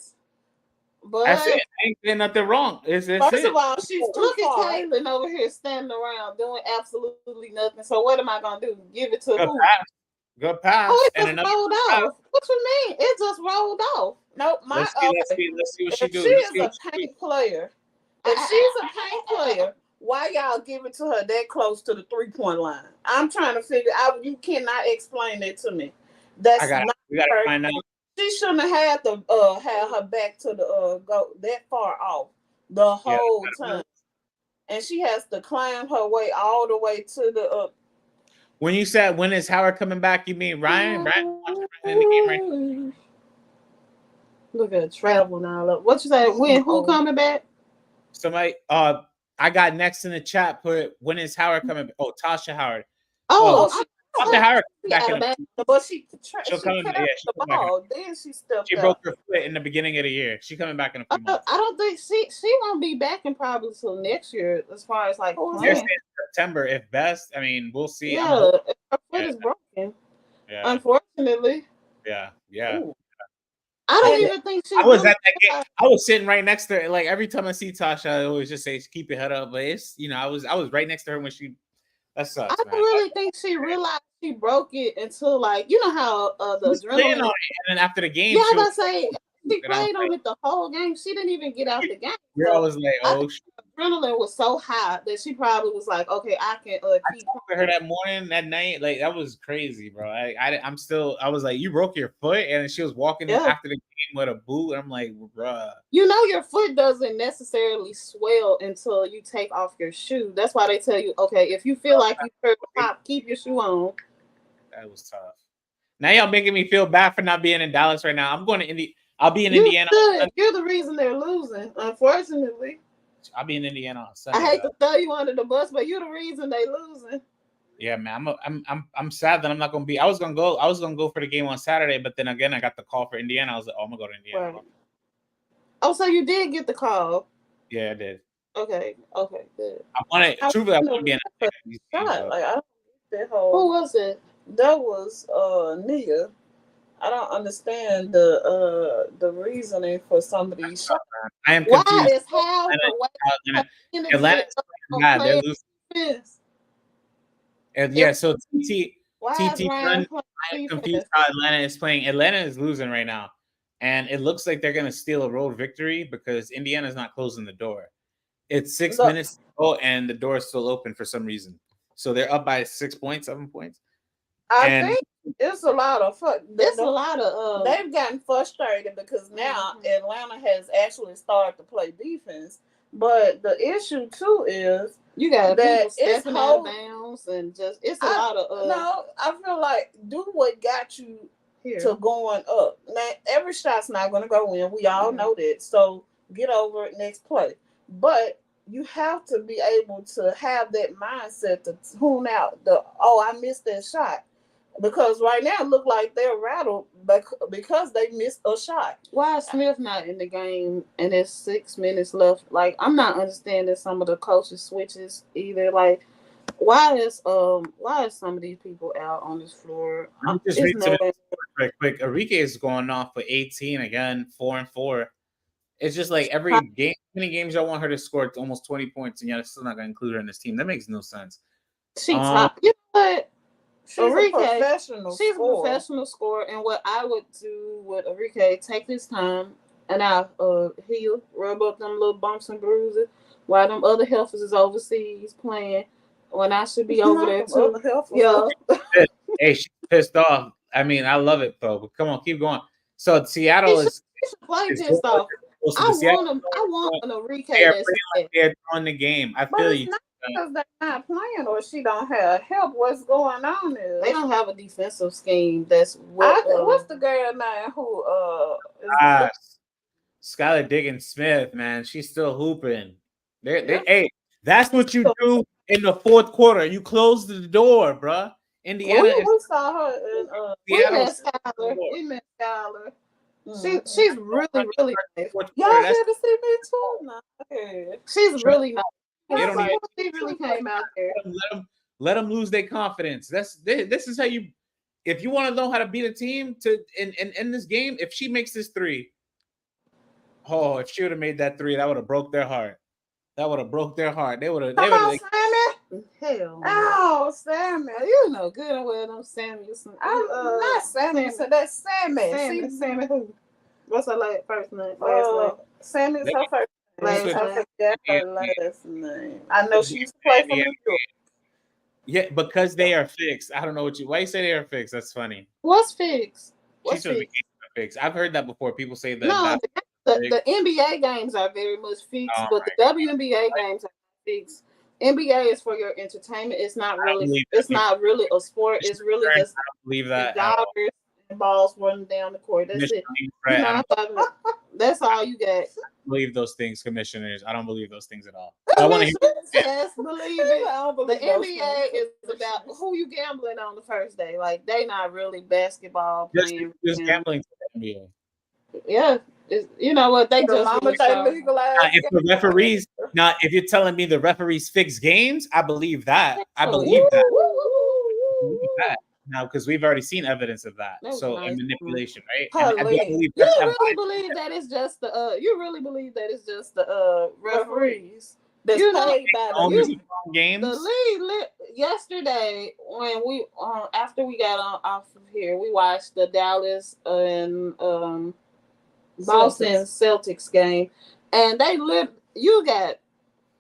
that's it. I ain't saying nothing wrong. First of all, she's look at Caitlin over here standing around doing absolutely nothing. So what am I gonna do? Give it to who? Good pass. Oh, it just rolled off. What you mean? It just rolled off. Nope. Let's see what she do. She is a paint player. If she's a paint player, why y'all give it to her that close to the 3-point line? I'm trying to figure out. You cannot explain it to me. That's not We gotta her. find out. She shouldn't have had to have her back to the go that far off the whole time, and she has to climb her way all the way to the. When you said when is Howard coming back, you mean Ryan? Ryan in the game right now. Look at travel now. What you say? When? Who coming back? Somebody. I got next in the chat. Put when is Howard coming back? Oh, Tasha Howard. Tasha Howard back in but she she'll come in. Yeah, the ball. Then she stepped. She broke her foot in the beginning of the year. She coming back in a few months. I don't think she won't be back in probably till next year. As far as like September, if best. I mean, we'll see. Yeah, her foot is broken. Yeah. Unfortunately. Yeah. Ooh. I don't even think she. I was at that game. I was sitting right next to her. Like every time I see Tasha, I always just say, "Keep your head up." But it's I was right next to her when she. That sucks. I don't really think she realized she broke it until how the adrenaline. On it. And then after the game, yeah, I was gonna say she played on it the whole game. She didn't even get out the game. I was like, oh shit. Adrenaline was so high that she probably was like, okay, I can keep. I talked to her that morning, that night, like that was crazy, bro. I was like, you broke your foot, and she was walking after the game with a boot. And I'm like, bruh. Your foot doesn't necessarily swell until you take off your shoe. That's why they tell you, okay, if you feel like you hurt pop, keep your shoe on. That was tough. Now y'all making me feel bad for not being in Dallas right now. I'm going to Indy. I'll be in Indiana. You're the reason they're losing, unfortunately. I'll be in Indiana on Sunday. I hate to throw you under the bus, but you're the reason they losing. Yeah, man. I'm sad that I'm not gonna be. I was gonna go for the game on Saturday, but then again I got the call for Indiana. I was like, oh, I'm gonna go to Indiana. Right. Oh, so you did get the call? Yeah, I did. Okay, good. I want to be in Who was it? That was Nia. I don't understand the reasoning for some of these shots. I am confused. Why is Howard Atlanta's they're losing. And yeah, so TT Run, I am confused how Atlanta is playing. Atlanta is losing right now. And it looks like they're gonna steal a road victory because Indiana's not closing the door. It's 6 minutes to go and the door is still open for some reason. So they're up by 6 points, 7 points. I think it's a lot of fun. There's a lot of they've gotten frustrated because now Atlanta has actually started to play defense. But the issue too is you got that it's out of bounds and it's a lot of no, I feel like do what got you here to going up. Now every shot's not gonna go in. We all know that. So get over it next play. But you have to be able to have that mindset to tune out I missed that shot. Because right now it look like they're rattled because they missed a shot. Why is Smith not in the game and there's 6 minutes left? Like, I'm not understanding some of the coaches switches either. Like, why is some of these people out on this floor? I'm just reading real quick. Enrique is going off for 18 again, 4-4. It's just like every game, how many games y'all want her to score almost 20 points and you're still not gonna include her in this team? That makes no sense. She's top. You know what? She's a professional scorer, and what I would do with Enrique, take this time and I'll heal, rub up them little bumps and bruises while them other healthers is overseas playing when I should be over there too. Yeah. Hey, she's pissed off. I mean, I love it though, but come on, keep going. So Seattle is pissed off. I want an Enrique they're throwing the game. I feel you. Because they're not playing or she don't have help. What's going on is they don't have a defensive scheme. That's what's the girl name who Skylar Diggins Smith, man. She's still hooping. Hey, that's what you do in the fourth quarter. You close the door, bruh. Indiana. We saw her in Skylar. We met Skylar. She's really nice. Y'all here to see me too? No. She's really nice. She really came out there. Let them lose their confidence. This is how you. If you want to know how to beat a team in this game, if she makes this three, if she would have made that three, that would have broke their heart. They would have. Sammy. Hell. Oh, Sammy. You know good and well them Sammy. Not Sammy. So that's Sammy. Sammy who? What's her first name? Sammy's her first Who's the I forgot her last name. I know she used to play for New York. Yeah, because they are fixed. I don't know why you say they are fixed. That's funny. What's fixed? She says the games are fixed. I've heard that before. People say that. No, the NBA games are very much fixed, but the WNBA games are fixed. NBA is for your entertainment. It's not really. It's not really a sport. It's really just believe that joggers and balls running down the court. That's it. That's all you got. Believe those things, commissioners. I don't believe those things at all. I want to hear. Yes, believe it. The NBA is about who you gambling on the first day. Like they not really basketball playing. Just gambling for the NBA. Yeah, you know what they just legalized. If the referees if you're telling me the referees fix games, I believe that. I believe that. Now, because we've already seen evidence of that. So nice. Manipulation, right? You really believe that it's just the you really believe that it's just the referees. That's paid by the games. The league yesterday when we after we got off of here, we watched the Dallas and Boston Celtics game, and you got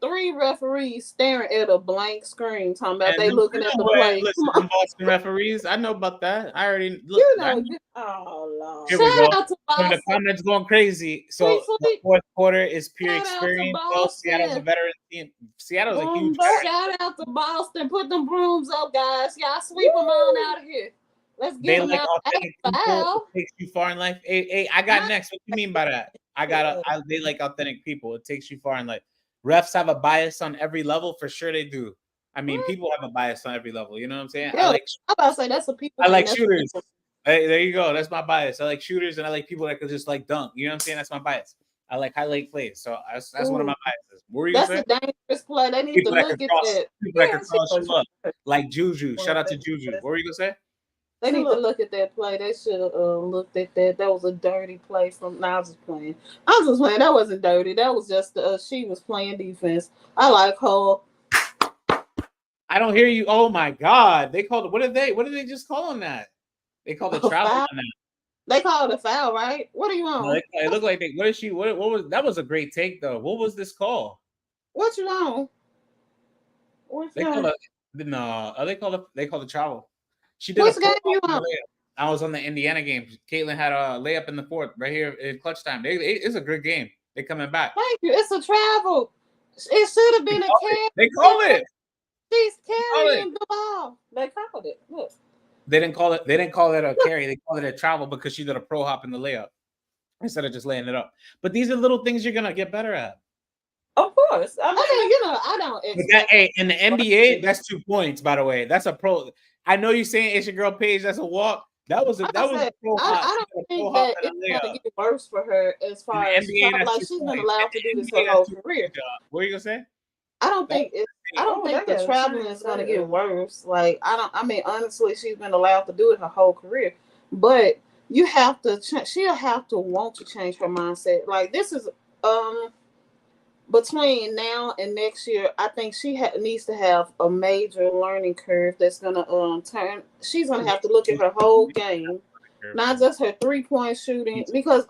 3 referees staring at a blank screen, talking about they looking at the play. Listen, Boston referees, I know about that. I already look. Oh Lord! Here we go. The comments going crazy. So the fourth quarter is pure experience. Seattle's a veteran team. Seattle's a huge. Shout out to Boston. Put them brooms up, guys. Y'all sweep them on out of here. Let's get them out. Authentic people. It takes you far in life. Hey, I got next. What do you mean by that? They like authentic people. It takes you far in life. Refs have a bias on every level, for sure they do. I mean, people have a bias on every level. You know what I'm saying? Yeah, I'm about to say that's what people. I like shooters. Hey, there you go. That's my bias. I like shooters, and I like people that could just like dunk. You know what I'm saying? That's my bias. I like highlight plays, so that's one of my biases. What were you saying? That's a dangerous play. They need people to look at that. People that can cross you up, like Juju. Shout out to Juju. What were you gonna say? They need to look at that play. They should have looked at that. That was a dirty play from. I was just playing. That wasn't dirty. That was just she was playing defense. I like her. I don't hear you. Oh my God! They called. What did they just call on that? They called the travel on that. They called a foul, right? What do you want? No, it looked like they. What is she? What was that? Was a great take though. What was this call? What you want? They called the travel. She did. Which game you on? I was on the Indiana game. Caitlin had a layup in the fourth right here in clutch time. It's a good game. They're coming back. Thank you. It's a travel. It should have been a carry. They call it. She's carrying the ball. They called it. Look. They didn't call it a carry. They called it a travel because she did a pro hop in the layup instead of just laying it up. But these are little things you're gonna get better at. Of course. I mean, I don't. In the NBA, that's 2 points. By the way, that's a pro. I know you're saying it's your girl Paige. That's a walk. That was a pro hop. I don't think that it's gonna get worse for her as far as NBA, like she's been allowed to do this her whole career. What are you gonna say? I don't think the traveling is going to get worse. Like honestly, she's been allowed to do it her whole career, but you have to. She'll have to want to change her mindset. Like this is between now and next year. I think she needs to have a major learning curve that's going to turn. She's going to have to look at her whole game, not just her 3-point shooting. Because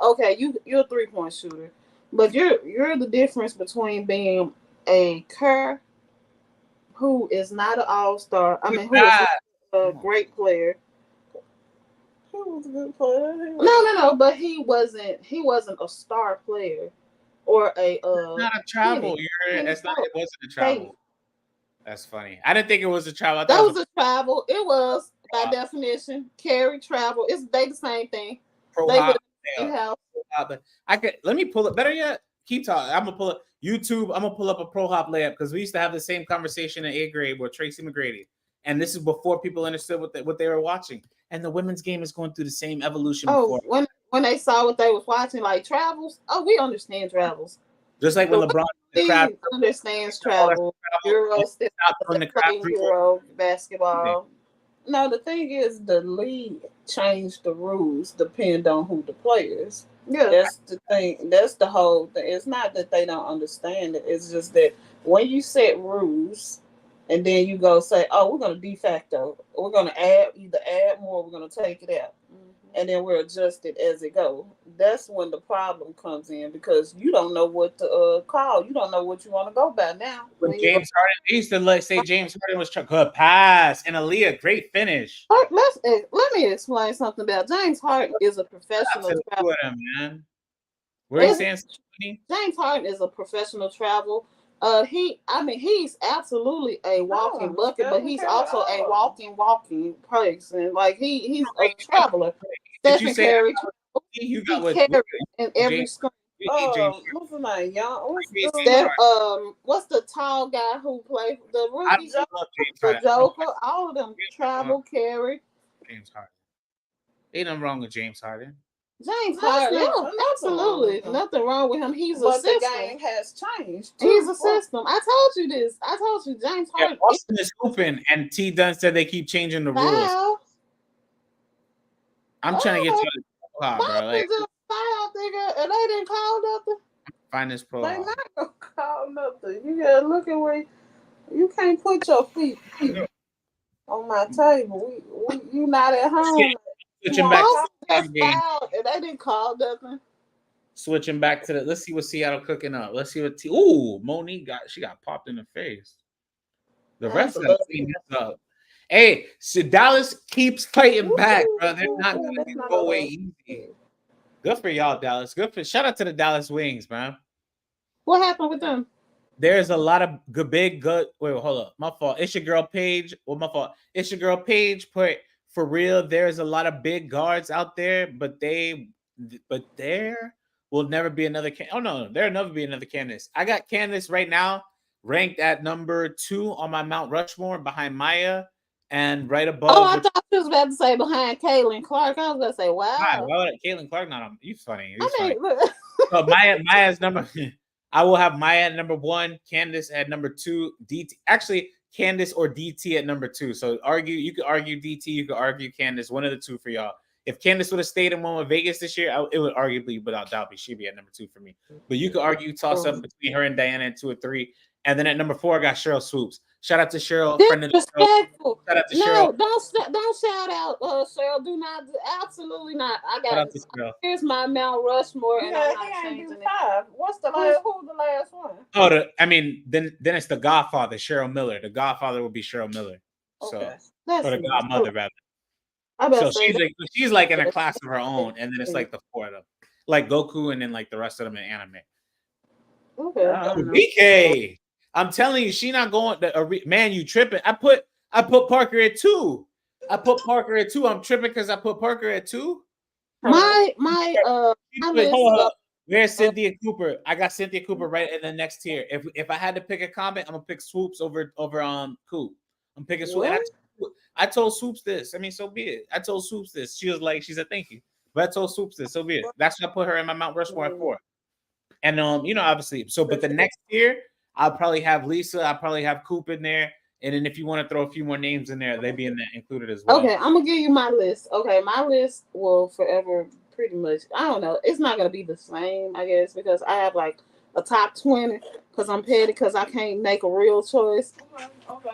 you're a 3-point shooter, but you're the difference between being a Kerr who is not an all-star. I mean, who is a great player. He was a good player. No, but he wasn't a star player or a not a travel. It wasn't a travel. That's funny. I didn't think it was a travel. That was a travel. It was by definition. Carry travel. They the same thing. Let me pull it. Better yet, keep talking. I'm gonna pull it. YouTube, I'm gonna pull up a pro hop layup because we used to have the same conversation in 8th grade with Tracy McGrady, and this is before people understood what they were watching. And the women's game is going through the same evolution. When they saw what they was watching, like travels. Oh, we understand travels. Just like when LeBron understands travel. Euro basketball. No, the thing is, the league changed the rules depend on who the players. Yeah, that's the thing. That's the whole thing. It's not that they don't understand it. It's just that when you set rules and then you go say, "Oh, we're going to de facto. We're going to either add more. We're going to take it out." and then we're adjusted as it go. That's when the problem comes in because you don't know what to call. You don't know what you want to go by now. When James Harden, they used to say James Harden was good pass, and Aaliyah, great finish. Let me explain something about James Harden is a professional traveler. Man. What are you saying? James Harden is a professional travel. He's absolutely a walking bucket, but he's also a walking person. Like he's a traveler. Stephen Curry, you got what in every screen. What's the name? Young. What's the tall guy who played the rookie? The Joker. All of them travel, carry. James Harden. Ain't nothing wrong with James Harden. James Harden, absolutely nothing wrong with him. He's a system. The game has changed. He's a system. I told you this. I told you James Harden. Boston is open, and T Dunn said they keep changing the rules. I'm trying to get to the bro. Like, and they didn't call nothing. Find this pro. They not gonna call nothing. You gotta look at where you can't put your feet on my table. You not at home. Switching back to the game. And they didn't call nothing. Switching back to let's see what Seattle cooking up. Let's see what Monique got popped in the face. The rest of them cleaned this up. Hey, so Dallas keeps fighting back, bro. They're not gonna go away easy. Good for y'all, Dallas. Shout out to the Dallas Wings, man. What happened with them? There's a lot of good. Wait, hold up. My fault. It's your girl Paige. Well, my fault. It's your girl Paige. For real, there's a lot of big guards out there, but there will never be another. There'll never be another Candace. I got Candace right now ranked at number 2 on my Mount Rushmore behind Maya, and right above. Oh, I thought you was about to say behind Caitlin Clark. I was gonna say, wow. Why would Caitlin Clark not on? You funny. So Maya's number. I will have Maya at number 1, Candace at number 2, DT. Actually, Candace or DT at number 2. So you could argue DT, you could argue Candace, one of the two for y'all. If Candace would have stayed in one with Vegas this year, it would arguably, without doubt, she'd be at number 2 for me. But you could argue toss up between her and Diana at 2 or 3. And then at number 4, I got Cheryl Swoops. Shout out to Cheryl, friend of the show. Shout out to Cheryl. Don't shout out Cheryl. Do not, absolutely not. Here's my Mount Rushmore, and I'm not changing it. What's the last? Who's the last one? Then it's the Godfather, Cheryl Miller. The Godfather will be Cheryl Miller. So, or the Godmother rather. So she's like in a class of her own, and then it's like the 4 of them, like Goku, and then like the rest of them in anime. Okay. BK. I'm telling you, she not going. Man, you tripping? I put Parker at 2. I'm tripping because I put Parker at 2. Where's Cynthia Cooper? I got Cynthia Cooper right in the next tier. If I had to pick a comment, I'm gonna pick Swoops over Coop. I'm picking Swoops. I told Swoops this. I mean, so be it. I told Swoops this. She was like, she said thank you. But I told Swoops this. So be it. That's why I put her in my Mount Rushmore at 4. And obviously, but the next tier, I'll probably have Lisa. I'll probably have Coop in there. And then if you want to throw a few more names in there, they'd be included as well. Okay, I'm going to give you my list. Okay, my list will forever pretty much, I don't know. It's not going to be the same, I guess, because I have like a top 20 because I'm petty because I can't make a real choice. Okay.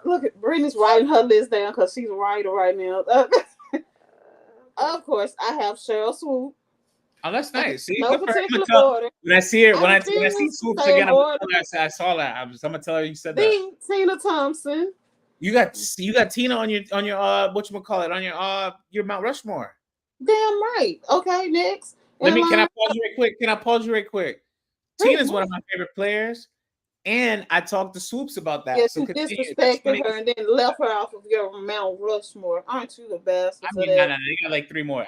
Look at Brittany's writing her list down because she's a writer right now. Of course, I have Cheryl Swoop. Oh, that's nice. See, no particular order. When I see her, when I see Swoops again, I saw that. I'm gonna tell her you said that. Tina Thompson. You got Tina on your whatchamacallit, on your Mount Rushmore. Damn right. Okay, next. Can I pause you right quick? Tina's one of my favorite players. And I talked to Swoops about that. Yes, you disrespected her and then left her off of your Mount Rushmore. Aren't you the best? No, you got like 3 more.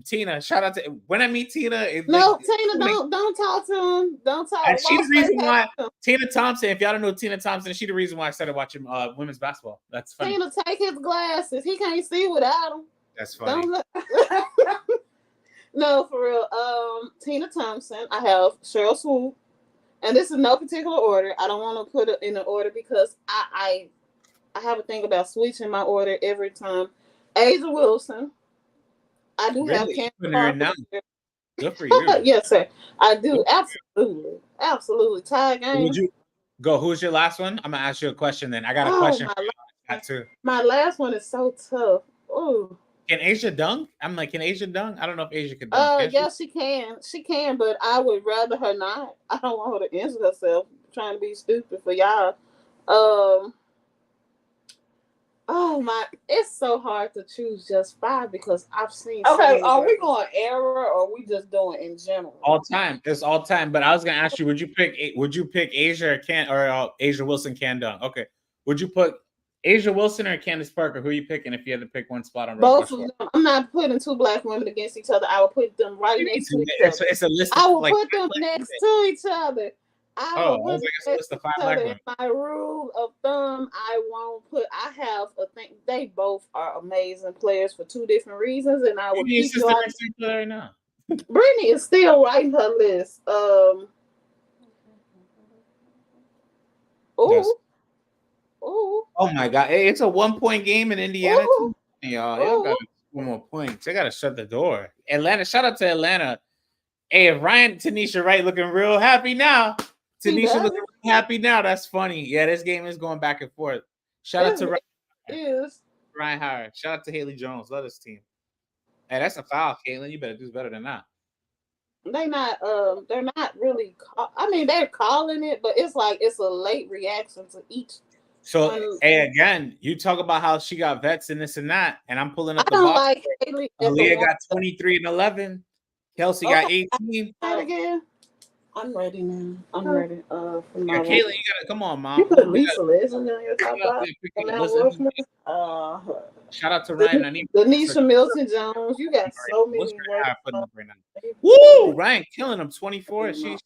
Tina, shout out to when I meet Tina. Tina, don't talk to him. Don't talk. And she's the reason why Tina Thompson. If y'all don't know Tina Thompson, she's the reason why I started watching women's basketball. That's funny. Tina, take his glasses. He can't see without them. That's funny. No, for real. Tina Thompson. I have Cheryl Swoop. And this is no particular order. I don't want to put it in an order because I have a thing about switching my order every time. Asia Wilson. I do have Candace. Good for you. Yes, sir. I do. Absolutely. Tie game. Would you go? Who's your last one? I'm gonna ask you a question then. I got a question for you too. My last one is so tough. Ooh. Can Asia dunk? I'm like, can Asia dunk? I don't know if Asia can dunk. Can Yeah, she can. She can, but I would rather her not. I don't want her to injure herself trying to be stupid for y'all. Um, oh my, it's so hard to choose just 5 because I've seen. So Okay, many are we girls. going era or are we just doing in general? All time. It's all time. But I was gonna ask you, would you pick Asia or Asia Wilson can dunk? Okay. Would you put Asia Wilson or Candace Parker? Who are you picking if you had to pick one spot on Rough Both Rushmore? of them. I'm not putting 2 black women against each other. I will put them right next to each other. It's a list I of will like put them next to each other. I Oh, I will was put like, it's a list of 5 each black other. women. My rule of thumb, I won't put. I have a thing. They both are amazing players for 2 different reasons, and I will Your keep you sister out. next to each other right now. Brittany is still writing her list. Yes. Ooh, Oh my God. Hey, it's a 1-point game in Indiana ooh, too. Y'all got 1 more points. They gotta shut the door. Atlanta, shout out to Atlanta. Hey, if Ryan Tanisha Wright looking real happy now. Tanisha looking real happy now. That's funny. Yeah, this game is going back and forth. Shout out to Rhyne Howard. Shout out to Haley Jones. Love this team. Hey, that's a foul, Caitlin. You better do better than that. they're not really. I mean, they're calling it, but it's like it's a late reaction to each. So, hey, again, you talk about how she got vets and this and that, and I'm pulling up the box. Like Haley. Aaliyah got 23 and 11. Kelsey got 18. Again. I'm ready now. I'm ready. Caitlin, you gotta come on, mom. You put Lisa Leslie on your top box. Shout out to Ryan. I need Denisha Milton Jones. You got so many. Woo! Ryan killing him 24. She's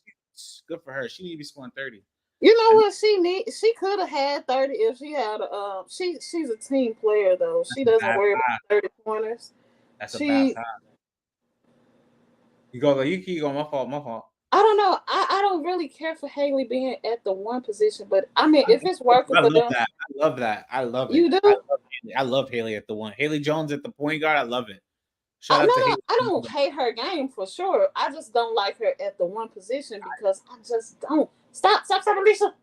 good for her. She need to be scoring 30. You know what she need? She could have had 30 if she had a. She's a team player though. She doesn't worry about 30 pointers. That's a bad time. You go. You keep going. My fault. I don't know. I don't really care for Haley being at the 1 position, but I mean, if it's working for them, I love that. I love it. You do? I love Haley at the 1. Haley Jones at the point guard. I love it. Shout out to Haley. I don't hate her game for sure. I just don't like her at the 1 position because I just don't. Stop, Lisa.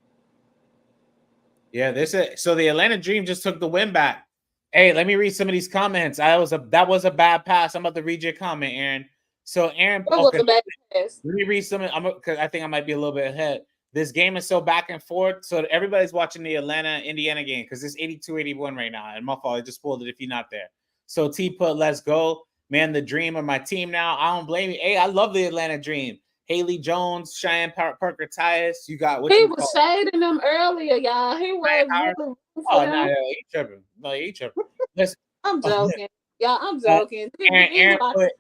Yeah, so the Atlanta Dream just took the win back. Hey, let me read some of these comments. That was a bad pass. I'm about to read your comment, Aaron. So Aaron, was a bad pass. Let me read some. Because I think I might be a little bit ahead. This game is so back and forth. So everybody's watching the Atlanta-Indiana game because it's 82-81 right now. And my fault, I just pulled it if you're not there. So T put, let's go. Man, the Dream are my team now. I don't blame you. Hey, I love the Atlanta Dream. Haley Jones, Cheyenne Parker Tyus. You got what he you was shading them earlier, y'all. He was really. Oh no, he tripping. No, he tripping. Listen, I'm joking. Y'all, I'm joking. Aaron put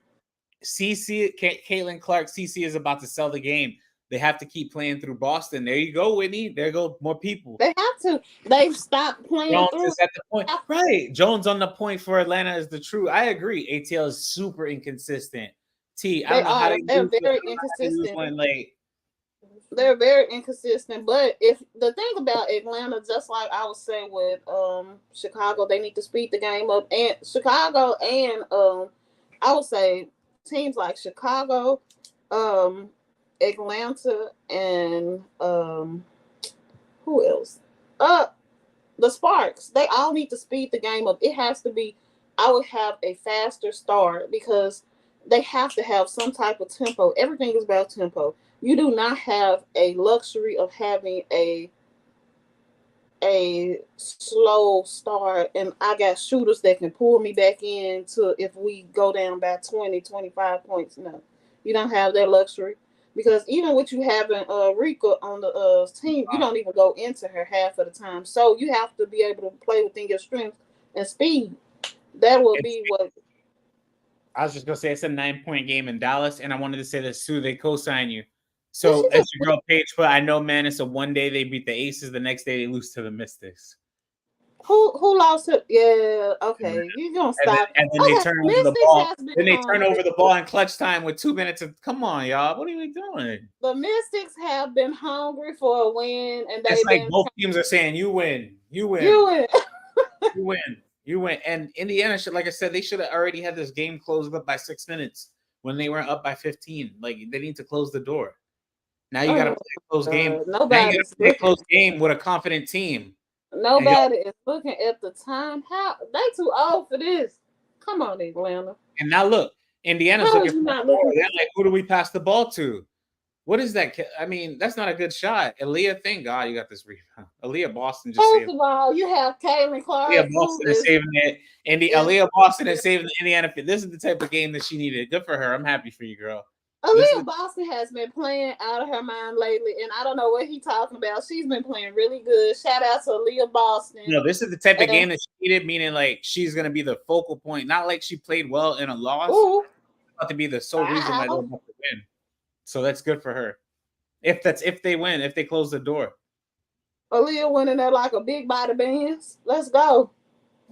CC, Caitlin Clark, CC is about to sell the game. They have to keep playing through Boston. There you go, Whitney. There go more people. They have to. They've stopped playing Jones through. Is at the point. Right. Jones on the point for Atlanta is the true. I agree. ATL is super inconsistent. I don't know how they're very inconsistent. They're very inconsistent. But if the thing about Atlanta, just like I was saying with Chicago, they need to speed the game up. And Chicago and I would say teams like Chicago, Atlanta, and who else? The Sparks. They all need to speed the game up. It has to be. I would have a faster start because they have to have some type of tempo. Everything is about tempo. You do not have a luxury of having a slow start, and I got shooters that can pull me back in to if we go down by 20, 25 points. No, you don't have that luxury because even with you having Rika on the team, you don't even go into her half of the time. So you have to be able to play within your strength and speed. That will be what. I was just gonna say it's a 9-point game in Dallas, and I wanted to say this too. They co-sign you, so as your girl Paige put, I know, man. It's a one day they beat the Aces, the next day they lose to the Mystics. Who lost it? Yeah, okay. You gonna stop? And then they turn over the ball. Then they turn over the ball in clutch time with 2 minutes of. Come on, y'all. What are you doing? The Mystics have been hungry for a win, and it's like both teams are saying, "You win, you win, you win, you win." You went, and Indiana should, like I said, they should have already had this game closed up by 6 minutes when they were up by 15. Like they need to close the door. Now you got to play a close game. Now you got to play a close game with a confident team. Nobody is looking at the time. How they too old for this? Come on, Atlanta. And now look, Indiana's How looking is you for not more. looking? They're like, who do we pass the ball to? What is that? I mean, that's not a good shot. Aaliyah, thank God you got this rebound. Aaliyah Boston just First saved. of all, you have Caitlin Aaliyah Clark, who Boston is saving it. is Aaliyah Boston is saving the Indiana. This is the type of game that she needed. Good for her. I'm happy for you, girl. This is Aaliyah Boston has been playing out of her mind lately, and I don't know what he's talking about. She's been playing really good. Shout out to Aaliyah Boston. no. This is the type of game that she needed, meaning like she's gonna be the focal point. Not like she played well in a loss. Ooh, About to be the sole reason why they're about to win. So that's good for her. If they win, if they close the door. Aaliyah went in there like a big body bands. Let's go.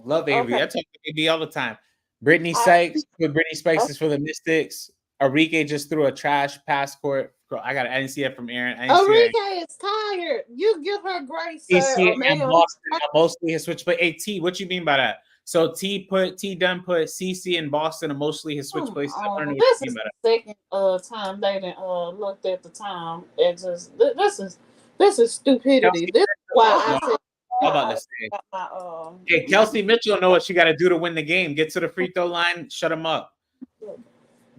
Love Avery. I talk to AB all the time. Brittany Sykes, with Brittany Sykes is for the Mystics. Arike just threw a trash pass court. I didn't see it from Aaron. Arike is tired. You give her grace, sir. TC and Boston are mostly his switch play. Hey T, what you mean by that? So T done put CC and Boston are mostly his switch places. I don't know what you mean by that. This is the second time they didn't looked at the time. It just this is stupidity. Kelsey, this is why I said how about this thing? Hey, Kelsey Mitchell know what she got to do to win the game. Get to the free throw line, shut him up.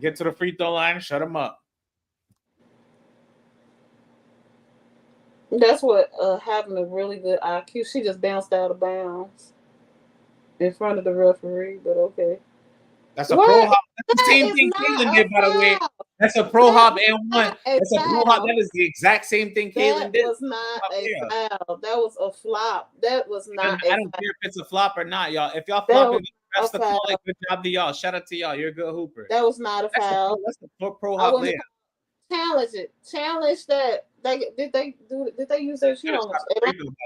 Get to the free throw line, shut him up. That's what having a really good IQ. She just bounced out of bounds in front of the referee, but okay. That's a pro hop. That's the same thing Caitlin did, by the way. That's a pro hop and one. That's a pro hop. That is the exact same thing Caitlin did. That was not a foul. That was a flop. That was not. I don't care if it's a flop or not, y'all. If y'all flopping, that's the call. Good job to y'all. Shout out to y'all. You're a good hooper. That was not a foul. That's the pro hop layup. Challenge it. Challenge that. Did they use their shoe on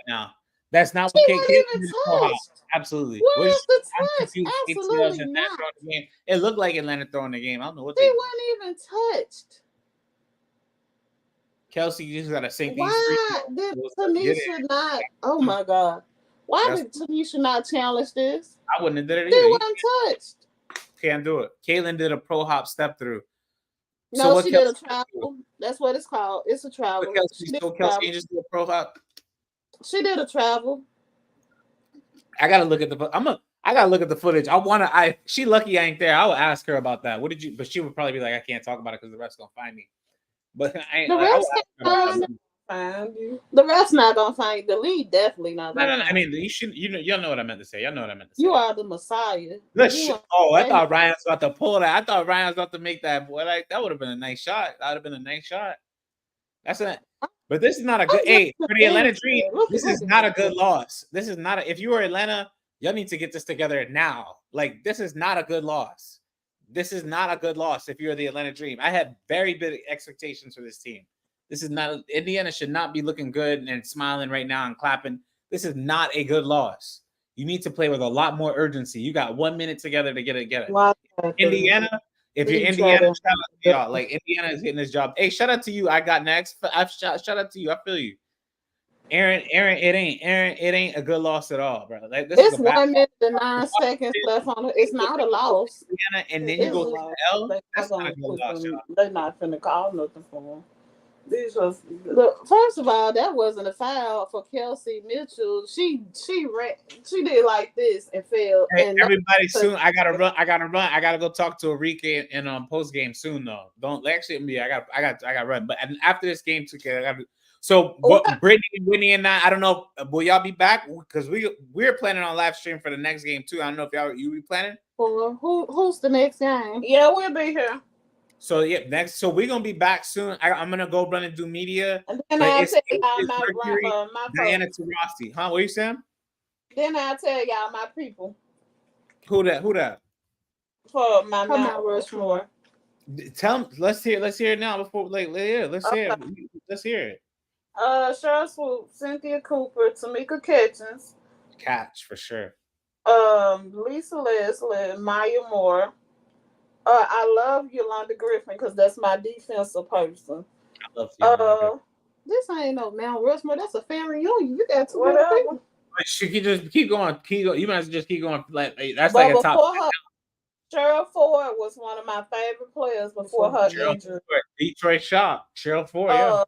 now? That's not what Caitlin did. Absolutely. What is the touch? Absolutely not. It looked like Atlanta throwing the game. I don't know what they weren't even touched. Kelsey, you just gotta sink these. Why did Tanisha not? Oh my God! Why did Tanisha not challenge this? I wouldn't have did it either. They weren't touched. Can't do it. Caitlin did a pro hop step through. No, she did a travel. That's what it's called. It's a travel. Kelsey just did a pro hop. She did a travel. I gotta look at I gotta look at the footage. She lucky I ain't there. I will ask her about that. What did you? But she would probably be like, I can't talk about it because the ref's gonna find me. But I ain't. The ref's can't find you. The ref's not gonna find you. The lead definitely not. No. I mean, you should. Y'all know what I meant to say. Y'all know what I meant to say. You are the Messiah. I thought Ryan was about to pull that. I thought Ryan was about to make that. Boy, like that would have been a nice shot. That would have been a nice shot. But this is not a good. Hey, for the Atlanta Dream, this is not a good loss. This is not. If you were Atlanta, y'all need to get this together now. Like this is not a good loss. This is not a good loss. If you're the Atlanta Dream, I had very big expectations for this team. This is not. Indiana should not be looking good and smiling right now and clapping. This is not a good loss. You need to play with a lot more urgency. You got 1 minute together to get it. Indiana. If you're Indiana, shout out to y'all. Like Indiana is getting this job. Hey, shout out to you. I got next. Shout out to you. I feel you. Aaron, it ain't a good loss at all, bro. Like this it's 1 minute and 9 seconds left on it. It's not a loss. Indiana, and then you go to L. That's not a good loss. They're not finna call nothing for them. Look, first of all, that wasn't a foul for Kelsey Mitchell. She did like this and fell. Hey, everybody, soon I gotta run. I gotta go talk to Arike in post game soon though. Don't actually me. I got run. But after this game, I got. So Brittany, Whitney, and I don't know. Will y'all be back? Because we're planning on live stream for the next game too. I don't know if you be planning. Who's the next game? Yeah, we'll be here. So next. So we're gonna be back soon. I'm gonna go run and do media. And then I'll tell y'all my Diana Taurasi. Huh? What you saying? Then I'll tell y'all my people. Who that? For my Mount Rushmore. Tell them. Let's hear it now before let's hear it. Let's hear it. Cheryl Swoop, Cynthia Cooper, Tamika Catchings. Catch for sure. Lisa Leslie, Maya Moore. I love Yolanda Griffin because that's my defensive person. I love Yolanda. This ain't no Mount Rushmore. That's a family reunion. You got to whatever. She can just keep going. You might just keep going. Like that's like a top. Cheryl Ford was one of my favorite players before her injury. Detroit Shock. Cheryl Ford, yeah.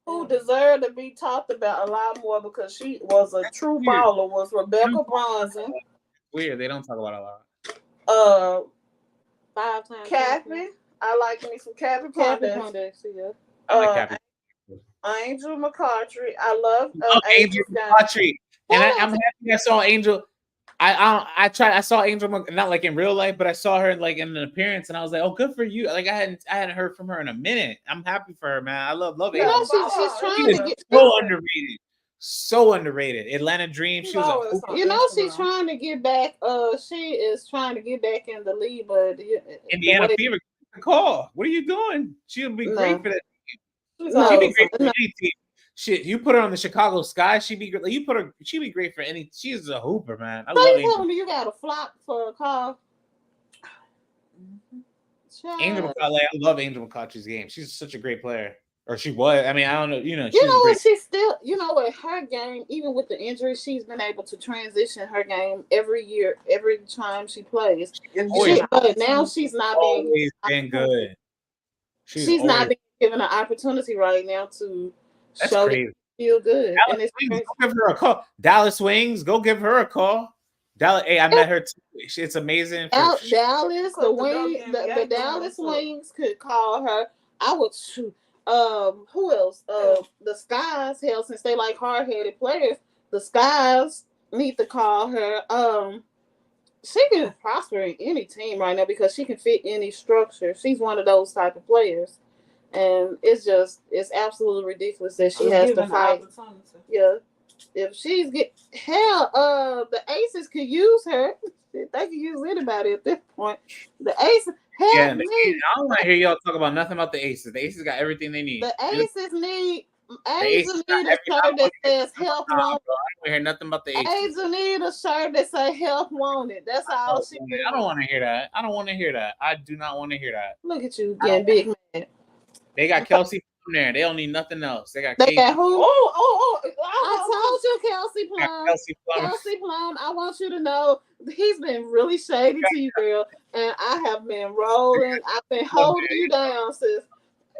Who deserved to be talked about a lot more because she was a true baller was Rebecca Bronson. Weird, they don't talk about it a lot. Uh, 5-time Kathy. I like me some Kathy Kathy Pondexter. Pondexter, yeah. I like Cappy. Angel McCartry. I love Angel McCartry. And I'm happy I saw Angel. I saw Angel not like in real life, but I saw her like in an appearance, and I was like, oh, good for you. Like I hadn't heard from her in a minute. I'm happy for her, man. I love You Angel. know, she's trying to get so underrated. So underrated. Atlanta Dream. She was a you know, she's trying to get back. She is trying to get back in the league, but Indiana Fever. Call. What are you doing? She'll be great for that. She'd be great for any team. Shit, you put her on the Chicago Sky, she'd be great. She'd be great for any. She's a hooper, man. I love Angel. Telling me you got a flop for a call. Angel McCarthy. I love Angel McCarthy's game. She's such a great player, or she was. I mean, I don't know. You know what? She's still. You know what? Her game, even with the injury, she's been able to transition her game every year, every time she plays. But now she's not always been good. She's not being given an opportunity right now to show that she feel good. And it's go give her a call. Dallas Wings, go give her a call. Dallas, hey, I met her too. It's amazing. Dallas, the Dallas Wings could call her. I would shoot. Who else? The Skies, hell, since they like hard-headed players, the Skies need to call her. She can prosper in any team right now because she can fit any structure. She's one of those type of players. And it's absolutely ridiculous that she has to fight. Yeah. If she's the Aces could use her. They could use anybody at this point. The Aces, I don't want to hear y'all talk about nothing about the Aces. The Aces got everything they need. The Aces need Angel need a shirt that says help wanted. I don't want to hear nothing about the Aces. Angel need a shirt that says help wanted. That's all she needs. I don't want to hear that. I don't want to hear that. I do not want to hear that. Look at you getting big man. They got Kelsey Plum there. They don't need nothing else. They got who? I told you Kelsey Plum. Kelsey Plum. I want you to know he's been really shady to you, girl. And I have been rolling. I've been holding you down, sis.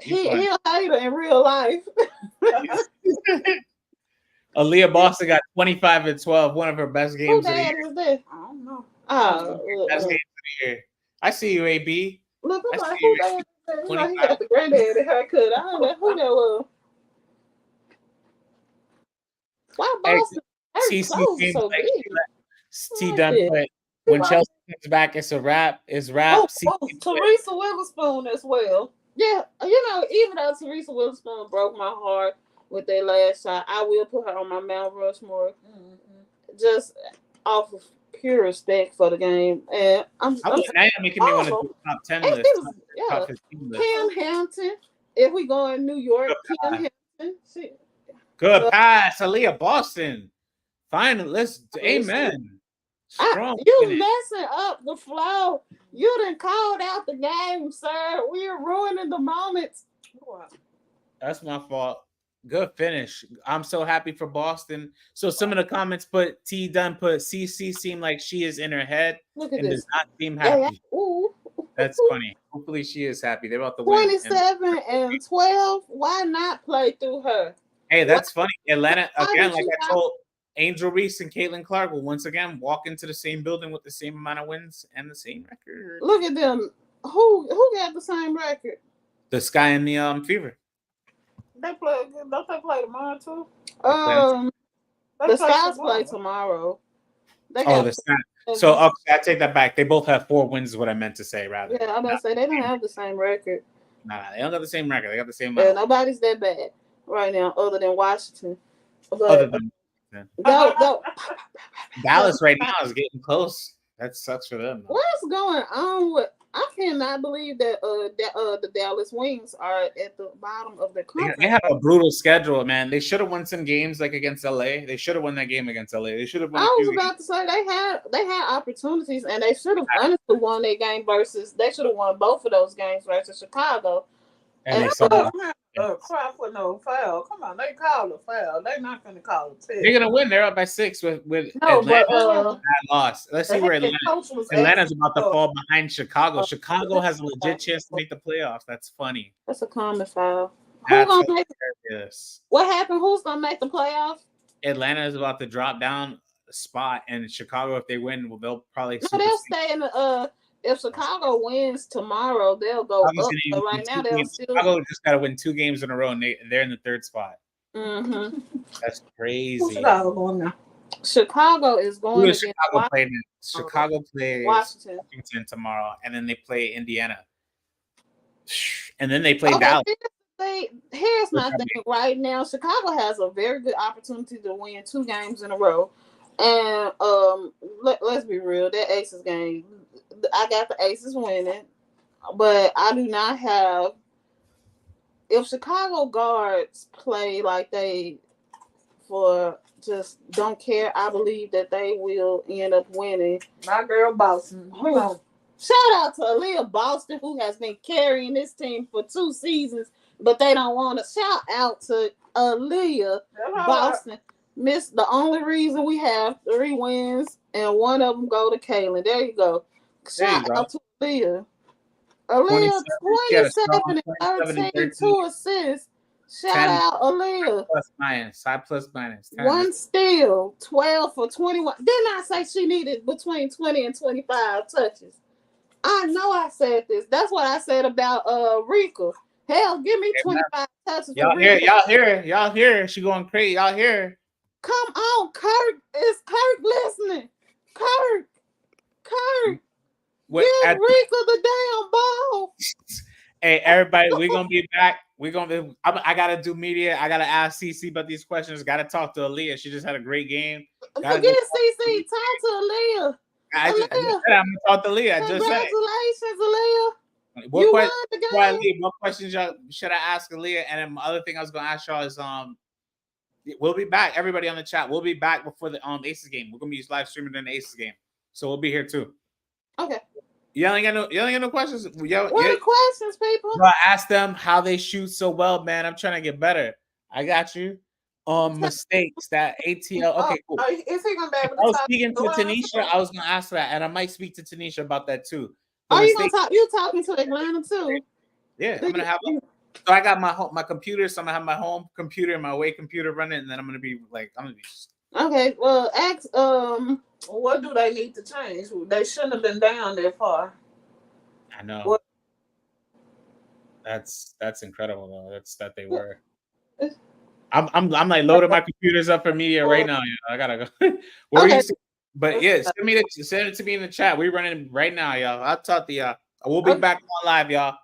He'll hate her in real life. Aaliyah Boston got 25 and 12. One of her best games of the year. Was that? I don't know. Best games of the year. I see you, AB. Look, I'm like, who that? He got the granddaddy haircut. I don't know who that was. Why Boston? So big. T done put when Chelsea comes back, it's a wrap. It's wrap. Teresa Witherspoon as well. Yeah, you know, even though Teresa Witherspoon broke my heart with their last shot, I will put her on my Mount Rushmore. Just off of pure respect for the game. And I'm making me want to do top 10 list. Kim Hampton. If we go in New York, Kim Hampton. Good pass, Aaliyah Boston. Finally, amen. You messing up the flow. You done called out the game, sir. We are ruining the moments. That's my fault. Good finish. I'm so happy for Boston. So some of the comments put T Dunn put CC seem like she is in her head and does not seem happy. Ooh. That's funny. Hopefully she is happy. They're about to win. 27 and 12. Why not play through her? Hey, that's funny. Atlanta again, like I told Angel Reese and Caitlin Clark will once again walk into the same building with the same amount of wins and the same record. Look at them. Who got the same record? The Sky and the Fever. Don't they play tomorrow too? The Skies play tomorrow. The Sky. So I take that back. They both have 4 wins is what I meant to say, rather. Yeah, I'm about to say they don't have the same record. Nah, they don't got the same record. They got the same amount. Yeah, nobody's that bad right now other than Washington. Go. Dallas right now is getting close. That sucks for them. What's going on with? I cannot believe that the Dallas Wings are at the bottom of the conference. They have a brutal schedule, man. They should have won some games like against LA. They should have won that game against LA. They should have won. I was about to say they had opportunities and they should have honestly won their game versus. They should have won both of those games versus Chicago. And cry for no foul. Come on, they call a foul. They're not going to call a 10. They're going to win. They're up by 6 with no, Atlanta. But, lost. Let's see where Atlanta's about to fall behind Chicago. Chicago has a legit chance to make the playoffs. That's funny. That's a common foul. What happened? Who's going to make the playoffs? Atlanta is about to drop down. spot, and Chicago, if they win, well, they'll probably No, they'll stay in the. If Chicago wins tomorrow, they'll go up. But right now, they'll still. Chicago just got to win 2 games in a row, and they're in the 3rd spot. Mm-hmm. That's crazy. Chicago going now. Chicago is going Who against does Chicago play? Chicago plays Washington tomorrow, and then they play Indiana, and then they play Dallas. Here's my thing right now. Chicago has a very good opportunity to win 2 games in a row. And let's be real, that Aces game, I got the Aces winning, but I do not have. If Chicago guards play like they just don't care, I believe that they will end up winning. My girl Boston. Hold on. Shout out to Aaliyah Boston, who has been carrying this team for 2 seasons, but they don't want to. Shout out to Aaliyah Boston. Miss the only reason we have 3 wins and 1 of them go to Kaylin. There you go. Shout out to Aaliyah. Aaliyah 27 and 13, 2 assists. Shout out Aaliyah. Plus minus. 1 steal, 12 for 21. Didn't I say she needed between 20 and 25 touches? I know I said this. That's what I said about Rika. Hell, give me 25 touches. Y'all hear. She going crazy. Y'all hear. Come on, Kirk. Is Kirk listening? Kirk. Give Rika the damn ball. Hey, everybody, we're gonna be back. I gotta do media. I gotta ask CC about these questions. Gotta talk to Aaliyah. She just had a great game. Forget CC. Talk to Aaliyah. I'm gonna talk to Aaliyah. Congratulations, Aaliyah. What questions should I ask Aaliyah? And then the other thing I was gonna ask y'all is we'll be back. Everybody on the chat, we'll be back before the Aces game. We're gonna be live streaming during the Aces game, so we'll be here too. Okay. Y'all ain't got no questions. What are the questions, people? Bro, ask them how they shoot so well, man. I'm trying to get better. I got you. Mistakes that ATL. Okay, cool. Is he gonna be able to I was speaking to Tanisha. I was gonna ask that, and I might speak to Tanisha about that too. You gonna talk? You talking to Atlanta too? Yeah, I'm gonna have. So I got my computer. So I'm gonna have my home computer and my away computer running, and then I'm gonna be. Okay. Well, ask what do they need to change? They shouldn't have been down that far. I know. That's incredible though. That's that they were. I'm like loading my computers up for media right now. I gotta go. But yeah, send it to me in the chat. We're running right now, y'all. I'll talk to y'all. We'll be back on live, y'all.